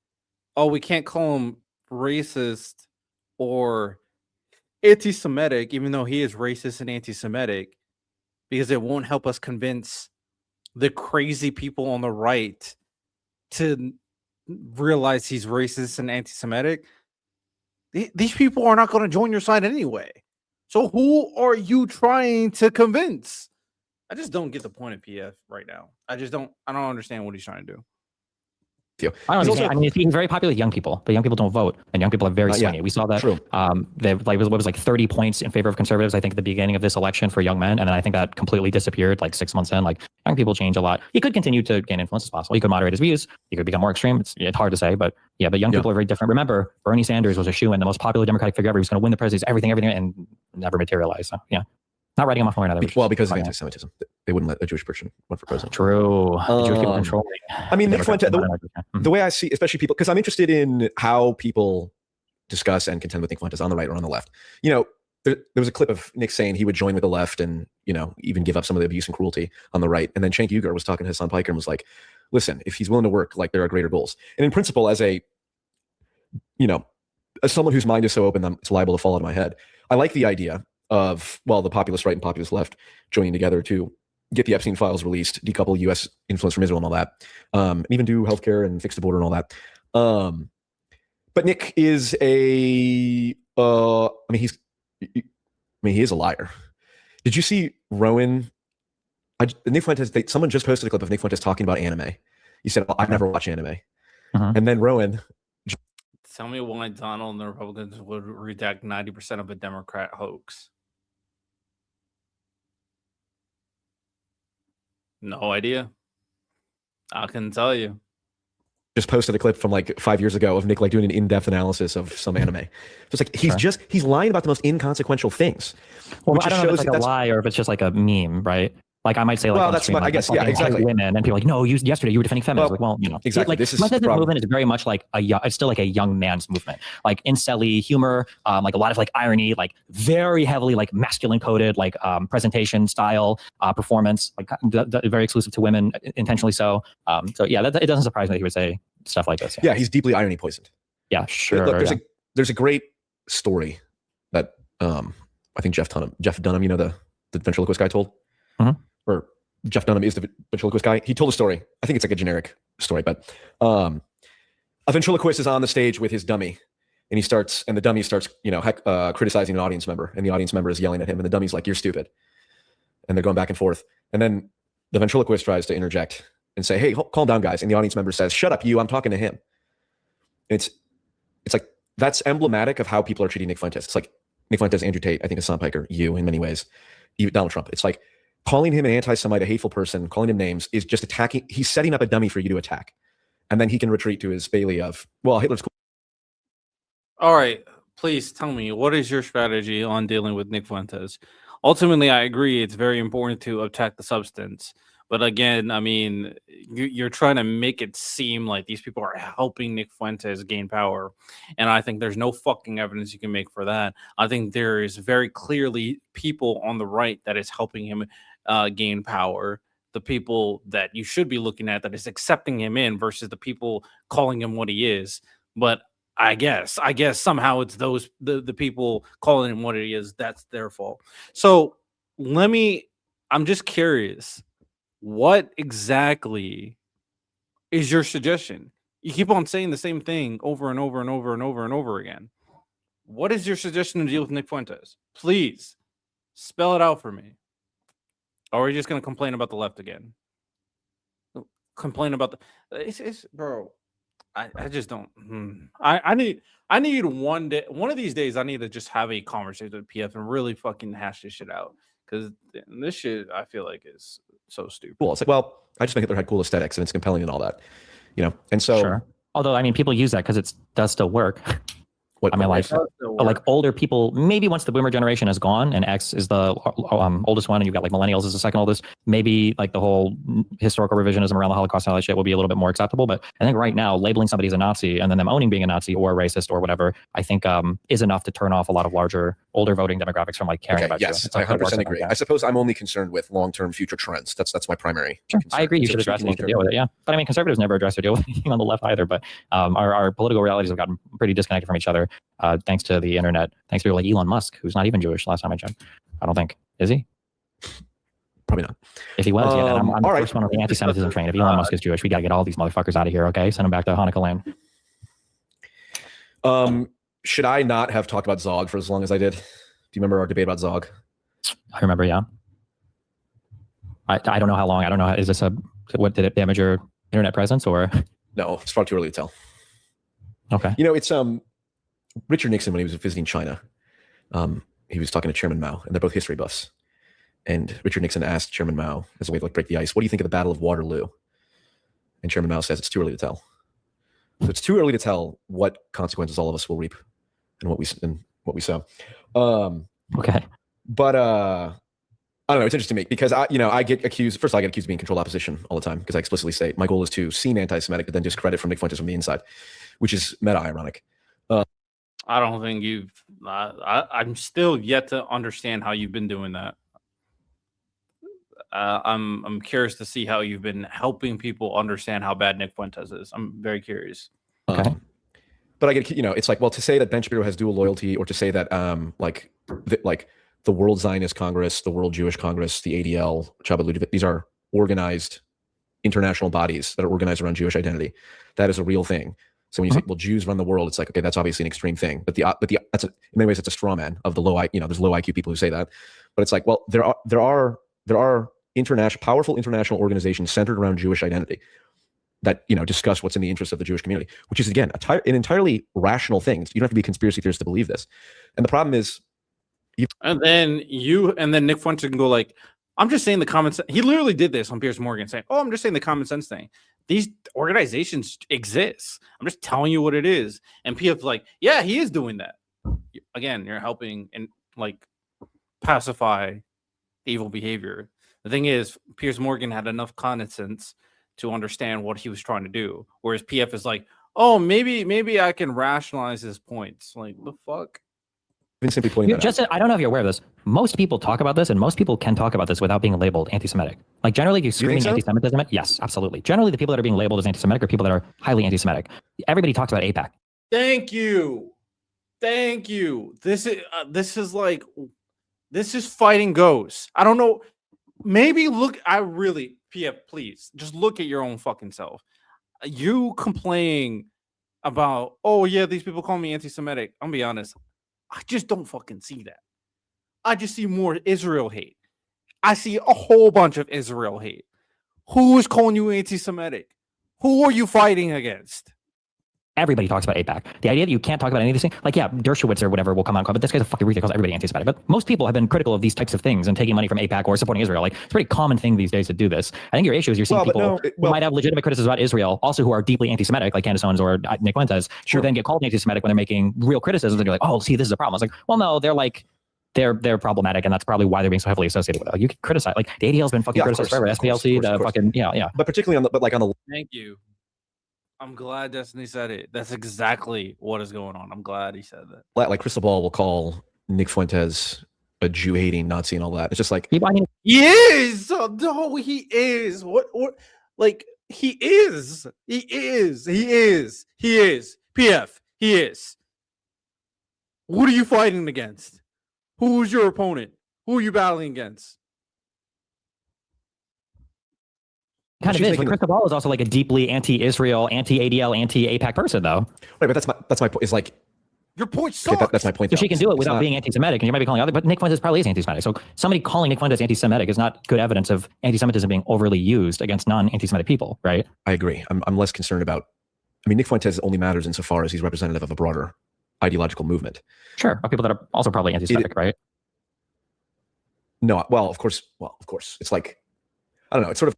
oh, we can't call him racist or anti-Semitic, even though he is racist and anti-Semitic, because it won't help us convince the crazy people on the right to realize he's racist and anti-Semitic. These people are not going to join your side anyway. So who are you trying to convince? I just don't get the point of PF right now. I don't understand what he's trying to do. I mean, he's very popular with young people, but young people don't vote, and young people are very swingy. We saw that. True. What was like 30 points in favor of conservatives, I think, at the beginning of this election for young men, and then I think that completely disappeared like 6 months in. Like young people change a lot. He could continue to gain influence as possible. He could moderate his views. He could become more extreme. It's hard to say, but young people are very different. Remember, Bernie Sanders was a shoo-in, the most popular Democratic figure ever. He was going to win the presidency, everything, and never materialized. So not writing him off one another. Well, because of anti-Semitism, they wouldn't let a Jewish person run for president. True. Jewish people controlling. I mean, Nick Fuentes, the way I see, especially people, because I'm interested in how people discuss and contend with Nick Fuentes on the right or on the left. There was a clip of Nick saying he would join with the left and even give up some of the abuse and cruelty on the right. And then Cenk Uygur was talking to Hassan Piker and was like, "Listen, if he's willing to work, like there are greater goals." And in principle, as someone whose mind is so open that it's liable to fall out of my head, I like the idea of, the populist right and populist left joining together to get the Epstein files released, decouple U.S. influence from Israel and all that, and even do healthcare and fix the border and all that. But Nick is he is a liar. Did you see Rowan? Nick Fuentes, someone just posted a clip of Nick Fuentes talking about anime. He said, I never watch anime. And then Rowan. Tell me why Donald and the Republicans would redact 90% of a Democrat hoax. No idea. I couldn't tell you. Just posted a clip from like 5 years ago of Nick like doing an in-depth analysis of some anime. So it's like he's lying about the most inconsequential things. Well, I don't know if it's like a lie or if it's just like a meme, right? Like I might say, like, that's I guess, exactly. Women, and people are like, no, yesterday you were defending feminism. Exactly. Like, this movement is very much like it's still like a young man's movement, like incelly humor, like a lot of like irony, like very heavily like masculine coded, like presentation style, performance, like very exclusive to women, intentionally so. It doesn't surprise me that he would say stuff like this. Yeah, he's deeply irony poisoned. Yeah, sure. Look, there's a great story that I think Jeff Dunham, the ventriloquist guy told. Or Jeff Dunham is the ventriloquist guy. He told a story. I think it's like a generic story, but a ventriloquist is on the stage with his dummy, and the dummy starts, criticizing an audience member, and the audience member is yelling at him, and the dummy's like, "You're stupid," and they're going back and forth, and then the ventriloquist tries to interject and say, "Hey, calm down, guys," and the audience member says, "Shut up, you! I'm talking to him." It's like that's emblematic of how people are treating Nick Fuentes. It's like Nick Fuentes, Andrew Tate, I think Hassan Piker, you in many ways, even Donald Trump. It's like calling him an anti-Semite, a hateful person, calling him names is just attacking. He's setting up a dummy for you to attack. And then he can retreat to his Bailey of, well, Hitler's cool. All right. Please tell me, what is your strategy on dealing with Nick Fuentes? Ultimately, I agree. It's very important to attack the substance. But again, I mean, you're trying to make it seem like these people are helping Nick Fuentes gain power. And I think there's no fucking evidence you can make for that. I think there is very clearly people on the right that is helping him gain power. the people that you should be looking at that is accepting him in versus the people calling him what he is. But I guess somehow it's those the people calling him what he is, that's their fault. So I'm just curious, what exactly is your suggestion? You keep on saying the same thing over and over and over and over and over again. What is your suggestion to deal with Nick Fuentes? Please spell it out for me. Or are you just going to complain about the left again? Complain about it's bro. I just don't. I need one day. One of these days, I need to just have a conversation with PF and really fucking hash this shit out. Because this shit, I feel like, is so stupid. Cool. It's like, well, I just think Hitler had cool aesthetics and it's compelling and all that, you know. And so, sure. Although, I mean, people use that because it does still work. What, I mean, like older people, maybe once the boomer generation is gone and X is the oldest one, and you've got like millennials as the second oldest, maybe like the whole historical revisionism around the Holocaust and all that shit will be a little bit more acceptable. But I think right now, labeling somebody as a Nazi and then them owning being a Nazi or a racist or whatever, I think is enough to turn off a lot of older voting demographics from like caring about yes, you. I 100% agree. I suppose I'm only concerned with long-term future trends. That's my primary concern. I agree. You should address it. You should deal with it. Yeah. But I mean, conservatives never address or deal with anything on the left either. But our political realities have gotten pretty disconnected from each other thanks to the internet. Thanks to people like Elon Musk, who's not even Jewish last time I checked. I don't think. Is he? Probably not. If he was, yeah, then I'm the first one on the anti-Semitism train. If Elon Musk is Jewish, we got to get all these motherfuckers out of here, okay? Send them back to Hanukkah land. Should I not have talked about Zog for as long as I did? Do you remember our debate about Zog? I remember, yeah. I don't know how long. I don't know. Is this what did it damage your internet presence or? No, it's far too early to tell. Okay. You know, it's Richard Nixon, when he was visiting China, he was talking to Chairman Mao, and they're both history buffs. And Richard Nixon asked Chairman Mao, as a way to like break the ice, what do you think of the Battle of Waterloo? And Chairman Mao says it's too early to tell. So it's too early to tell what consequences all of us will reap and what we sow. Okay. But I don't know. It's interesting to me because I get accused. First, I get accused of being controlled opposition all the time because I explicitly say my goal is to seem anti-Semitic, but then discredit from Nick Fuentes from the inside, which is meta-ironic. I don't think you've. I'm still yet to understand how you've been doing that. I'm curious to see how you've been helping people understand how bad Nick Fuentes is. I'm very curious. Okay. But I get, it's like, well, to say that Ben Shapiro has dual loyalty, or to say that the World Zionist Congress, the World Jewish Congress, the ADL, Chabad Ludovit, these are organized international bodies that are organized around Jewish identity. That is a real thing. So when you say, well, Jews run the world, it's like, okay, that's obviously an extreme thing. But in many ways, it's a straw man of the low, there's low IQ people who say that. But it's like, well, there are powerful international organizations centered around Jewish identity that discuss what's in the interest of the Jewish community, which is again an entirely rational thing. You don't have to be a conspiracy theorist to believe this. And the problem is, and then Nick Fuentes can go like, I'm just saying the common sense. He literally did this on Piers Morgan, saying, "Oh, I'm just saying the common sense thing. These organizations exist. I'm just telling you what it is." And PF's like, "Yeah, he is doing that." Again, you're helping and like pacify the evil behavior. The thing is, Piers Morgan had enough common sense to understand what he was trying to do, whereas PF is like, "Oh, maybe I can rationalize his points." Like, the fuck. Been simply pointing that out. I don't know if you're aware of this. Most people talk about this, and most people can talk about this without being labeled anti-Semitic. Like generally, if you're screaming anti-Semitism, yes, absolutely. Generally, the people that are being labeled as anti-Semitic are people that are highly anti-Semitic. Everybody talks about AIPAC. Thank you. This is fighting ghosts. I don't know. Maybe PF, please just look at your own fucking self. You complaining about, oh yeah, these people call me anti-Semitic. I'm gonna be honest. I just don't fucking see that. I just see more Israel hate. I see a whole bunch of Israel hate. Who is calling you anti-Semitic? Who are you fighting against? Everybody talks about AIPAC. The idea that you can't talk about any of these things, like, yeah, Dershowitz or whatever will come out and call, but this guy's a fucking retard, calls everybody anti-Semitic. But most people have been critical of these types of things and taking money from AIPAC or supporting Israel. Like, it's a pretty common thing these days to do this. I think your issue is you're seeing people who might have legitimate criticism about Israel, also who are deeply anti-Semitic, like Candace Owens or Nick Fuentes, who then get called anti-Semitic when they're making real criticisms. And you're like, oh, see, this is a problem. I was like, well, no, they're problematic, and that's probably why they're being so heavily associated with it. Like, you can criticize, like the ADL's been fucking criticized forever. SPLC, fucking yeah. But particularly on the. Thank you. I'm glad Destiny said it. That's exactly what is going on. I'm glad he said that. Like Crystal Ball will call Nick Fuentes a Jew-hating Nazi and all that. It's just like, I mean, He is. No, he is. What? Like, he is. He is. He is. He is. PF. He is. What are you fighting against? Who's your opponent? Who are you battling against? Kind of is, but Cristobal is also like a deeply anti-Israel, anti-ADL, anti-APAC person, though. Right, but that's my point. Is like your point sucks. Okay, that's my point. So she can do it without being anti-Semitic, and you might be calling other, but Nick Fuentes probably is anti-Semitic. So somebody calling Nick Fuentes anti-Semitic is not good evidence of anti-Semitism being overly used against non-anti-Semitic people, right? I agree. I'm less concerned about. I mean, Nick Fuentes only matters insofar as he's representative of a broader ideological movement. Sure, of people that are also probably anti-Semitic, right? No, well, of course. It's like, I don't know. It's sort of.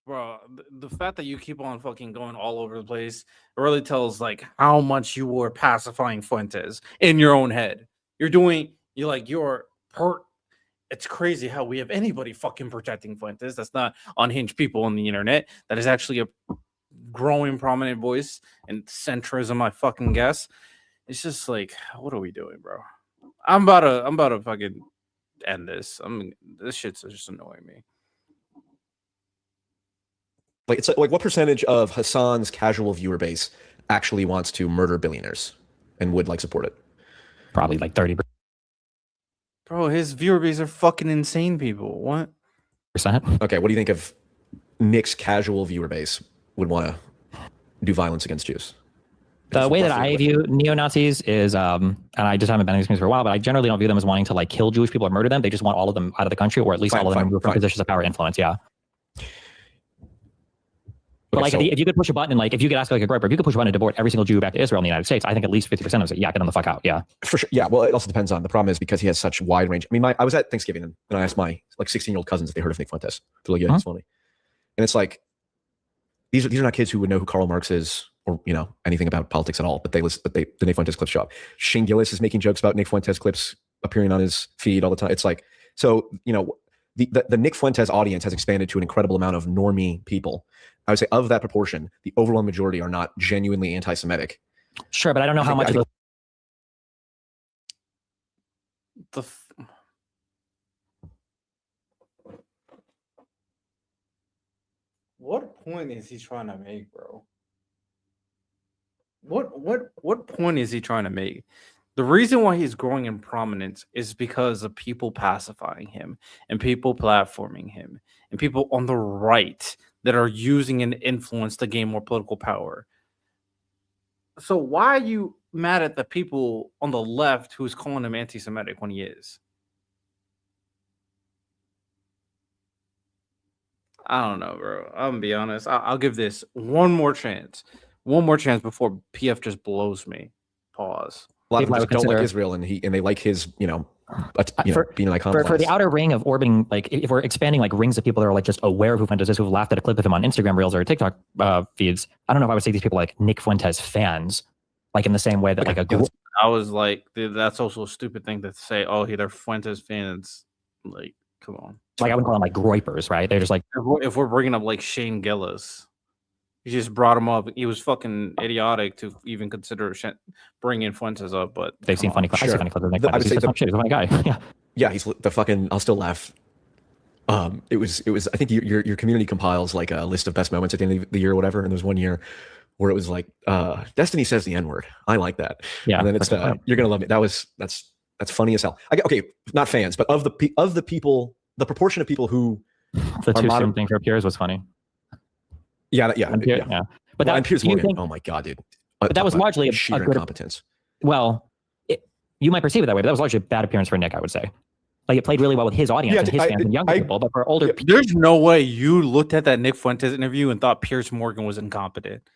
Bro, the fact that you keep on fucking going all over the place, it really tells like how much you were pacifying Fuentes in your own head. It's crazy how we have anybody fucking protecting Fuentes that's not unhinged people on the internet. That is actually a growing prominent voice and centrism, I fucking guess. It's just like, what are we doing, bro? I'm about to fucking end this. This shit's just annoying me. Like, it's like what percentage of Hassan's casual viewer base actually wants to murder billionaires and would like support it? Probably like 30%. Bro, his viewer base are fucking insane people. What? Okay, what do you think of Nick's casual viewer base would want to do violence against Jews? The way that I view neo-Nazis is, and I just haven't been in these things for a while, but I generally don't view them as wanting to like kill Jewish people or murder them. They just want all of them out of the country, or at least all of them removed from positions of power and influence. Yeah. But like, if you could push a button and like, if you could ask like a Groyper, if you could push a button to deport every single Jew back to Israel in the United States, I think at least 50% of them say, yeah, get them the fuck out. Yeah. For sure. Yeah. Well, it also depends on, the problem is because he has such wide range. I mean, I was at Thanksgiving and I asked my like 16-year-old cousins if they heard of Nick Fuentes. They're like, yeah, it's funny. And it's like, these are not kids who would know who Karl Marx is or, you know, anything about politics at all, but the Nick Fuentes clips show up. Shane Gillis is making jokes about Nick Fuentes clips appearing on his feed all the time. It's like, so, you know, the Nick Fuentes audience has expanded to an incredible amount of normie people. I would say of that proportion, the overwhelming majority are not genuinely anti-Semitic. Sure, but I don't know how much of What point is he trying to make, bro? What point is he trying to make? The reason why he's growing in prominence is because of people pacifying him and people platforming him and people on the right that are using an influence to gain more political power. So why are you mad at the people on the left who's calling him anti-Semitic when he is? I don't know, bro. I'm gonna be honest. I'll give this one more chance before PF just blows me. Pause. A lot of people don't like Israel, and they like his, being an icon. For the outer ring of orbiting, like if we're expanding like rings of people that are like just aware of who Fuentes is, who've laughed at a clip of him on Instagram Reels or TikTok feeds, I don't know if I would say these people like Nick Fuentes fans, like in the same way that like a I was like, dude, that's also a stupid thing to say. Oh, they're Fuentes fans. Like, come on. Like I wouldn't call them like groypers, right? They're just like, if we're bringing up like Shane Gillis. You just brought him up. He was fucking idiotic to even consider bringing Fuentes up, but they've seen funny clips. Sure. I see funny clips of Nick Fuentes. He's a funny guy. Yeah. Yeah, he's the fucking. I'll still laugh. It was. I think your community compiles like a list of best moments at the end of the year or whatever. And there's one year where it was like, Destiny says the N-word. I like that. Yeah. And then it's you're gonna love me. That's funny as hell. Okay, not fans, but of the people, the proportion of people who the too soon thing for peers was funny. Yeah. But that Piers Morgan. Oh my god, dude. But that was largely sheer incompetence. Well, you might perceive it that way, but that was largely a bad appearance for Nick, I would say. Like it played really well with his audience and his fans and younger people, but for older people, there's no way you looked at that Nick Fuentes interview and thought Piers Morgan was incompetent.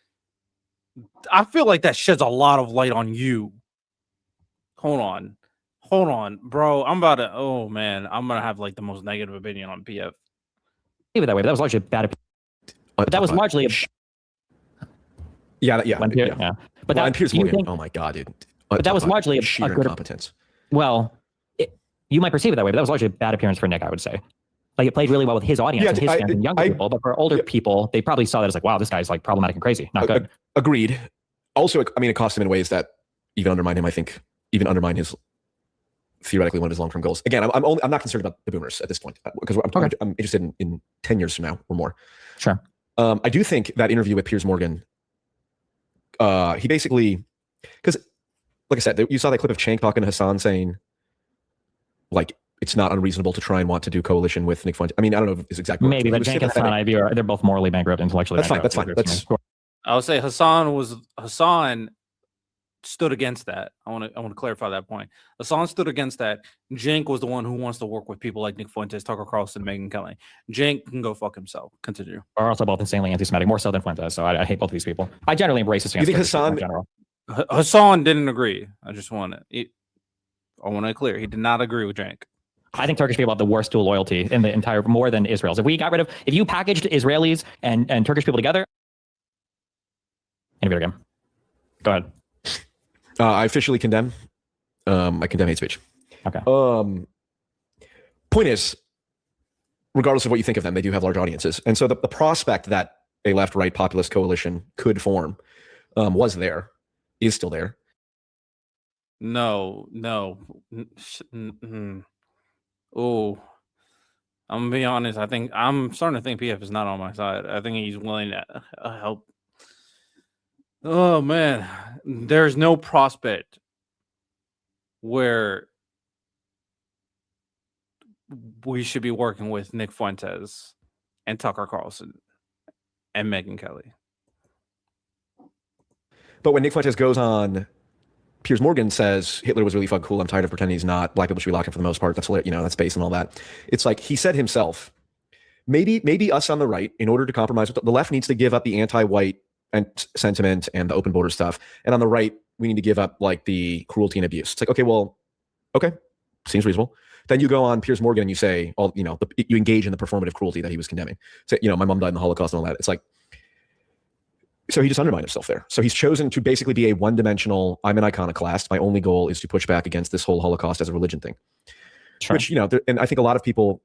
I feel like that sheds a lot of light on you. Hold on, bro. I'm gonna have like the most negative opinion on PF. That way, but that was largely a bad appearance. But that was largely a But that Piers Morgan. Oh my god, dude. But that was largely sheer incompetence. Well, you might perceive it that way, but that was largely a bad appearance for Nick, I would say. Like it played really well with his audience and his fans and younger people, but for older people, they probably saw that as like, wow, this guy's like problematic and crazy, not good. Agreed. Also, I mean, it cost him in ways that even undermine him. I think even undermine his theoretically one of his long-term goals. Again, I'm not concerned about the boomers at this point because I'm interested in 10 years from now or more. Sure. I do think that interview with Piers Morgan, he basically, because like I said, you saw that clip of Cenk talking to Hassan saying, like, it's not unreasonable to try and want to do coalition with Nick Fuentes. I mean, I don't know if it's exactly maybe, but Cenk and Hassan, they're both morally bankrupt, intellectually bankrupt. That's fine. I would say Hassan stood against that. I want to clarify that point. Hassan stood against that. Cenk was the one who wants to work with people like Nick Fuentes, Tucker Carlson, Megyn Kelly. Cenk can go fuck himself. Continue. Are also both insanely anti-Semitic, more so than Fuentes. So I hate both of these people. I generally embrace this. You think Hassan? In general. Hassan didn't agree. I want it clear. He did not agree with Cenk. I think Turkish people have the worst dual loyalty in the entire, more than Israel's. If you packaged Israelis and Turkish people together, interview again. Go ahead. I officially condemn. I condemn hate speech. Okay. Point is, regardless of what you think of them, they do have large audiences, and so the prospect that a left-right populist coalition could form is still there. No. Oh, I'm gonna be honest. I'm starting to think PF is not on my side. I think he's willing to help. Oh man, there's no prospect where we should be working with Nick Fuentes and Tucker Carlson and Megyn Kelly. But when Nick Fuentes goes on, Piers Morgan says Hitler was really fucking cool. I'm tired of pretending he's not. Black people should be locked up for the most part. That's that's base and all that. It's like he said himself. Maybe us on the right, in order to compromise with the left, needs to give up the anti-white and sentiment and the open border stuff, and on the right, we need to give up like the cruelty and abuse. It's like, okay, seems reasonable. Then you go on Piers Morgan and you say, you engage in the performative cruelty that he was condemning. So, my mom died in the Holocaust and all that. It's like, so he just undermined himself there. So he's chosen to basically be a one-dimensional, I'm an iconoclast. My only goal is to push back against this whole Holocaust as a religion thing. Sure. Which, and I think a lot of people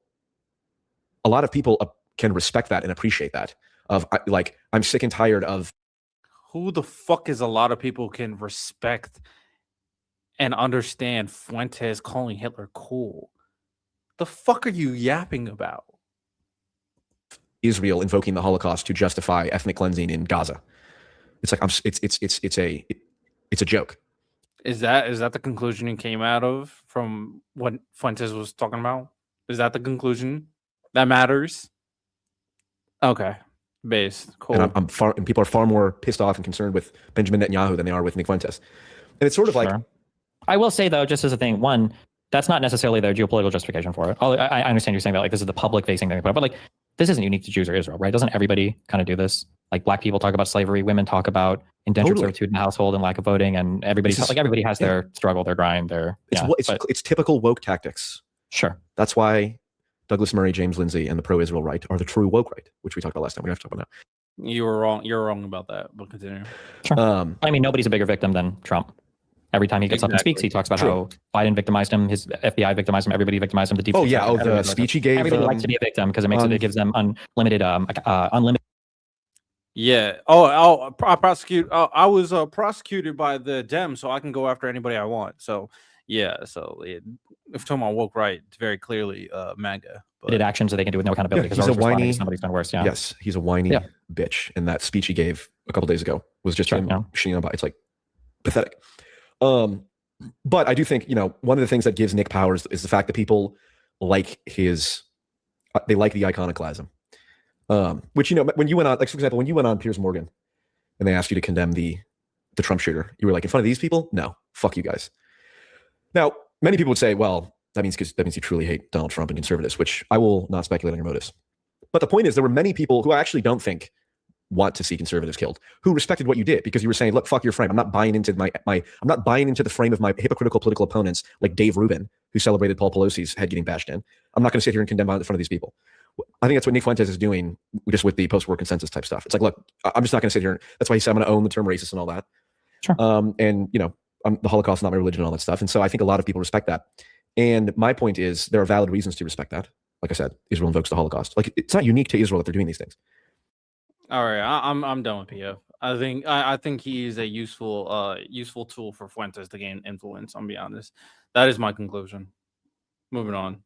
can respect that and appreciate that. I'm sick and tired of. Who the fuck is a lot of people can respect and understand Fuentes calling Hitler cool? The fuck are you yapping about? Israel invoking the Holocaust to justify ethnic cleansing in Gaza. It's like it's a joke. Is that the conclusion you came out of from what Fuentes was talking about? Is that the conclusion that matters? Okay, base cool. And people are far more pissed off and concerned with Benjamin Netanyahu than they are with Nick Fuentes. And it's sort of like, I will say though, just as a thing, one, that's not necessarily their geopolitical justification for it. I understand you're saying that like this is the public facing thing, but like this isn't unique to Jews or Israel, right? Doesn't everybody kind of do this? Like black people talk about slavery, women talk about indentured servitude in the household and lack of voting, and everybody has their struggle, their grind, it's typical woke tactics. Sure. That's why Douglas Murray, James Lindsay, and the pro-Israel right are the true woke right, which we talked about last time. We don't have to talk about that. You were wrong. You're wrong about that, but continue. Sure. I mean, nobody's a bigger victim than Trump. Every time he gets up and speaks, he talks about how Biden victimized him, his FBI victimized him, everybody victimized him. The speech he gave. Everybody likes to be a victim because it gives them unlimited. Yeah. I prosecute. I was prosecuted by the Dems, so I can go after anybody I want. So yeah. So if you're talking about woke right, it's very clearly MAGA. Did actions that they can do with no accountability because he's a whiny. Somebody's done worse. Yeah. Yes, he's a whiny bitch, and that speech he gave a couple days ago was just him shitting on. It's like pathetic. But I do think, one of the things that gives Nick powers is the fact that people like they like the iconoclasm. Which, when you went on, like, for example, when you went on Piers Morgan and they asked you to condemn the Trump shooter, you were like, in front of these people? No, fuck you guys. Now, many people would say, well, that means you truly hate Donald Trump and conservatives, which I will not speculate on your motives. But the point is, there were many people who I actually don't think want to see conservatives killed, who respected what you did because you were saying, look, fuck your frame. I'm not buying into I'm not buying into the frame of my hypocritical political opponents like Dave Rubin, who celebrated Paul Pelosi's head getting bashed in. I'm not going to sit here and condemn in front of these people. I think that's what Nick Fuentes is doing just with the post-war consensus type stuff. It's like, look, I'm just not going to sit here. That's why he said I'm going to own the term racist and all that. Sure. And the Holocaust is not my religion and all that stuff. And so I think a lot of people respect that. And my point is there are valid reasons to respect that. Like I said, Israel invokes the Holocaust. Like, it's not unique to Israel that they're doing these things. All right, I'm done with PF. I think he is a useful tool for Fuentes to gain influence. I'll be honest. That is my conclusion. Moving on.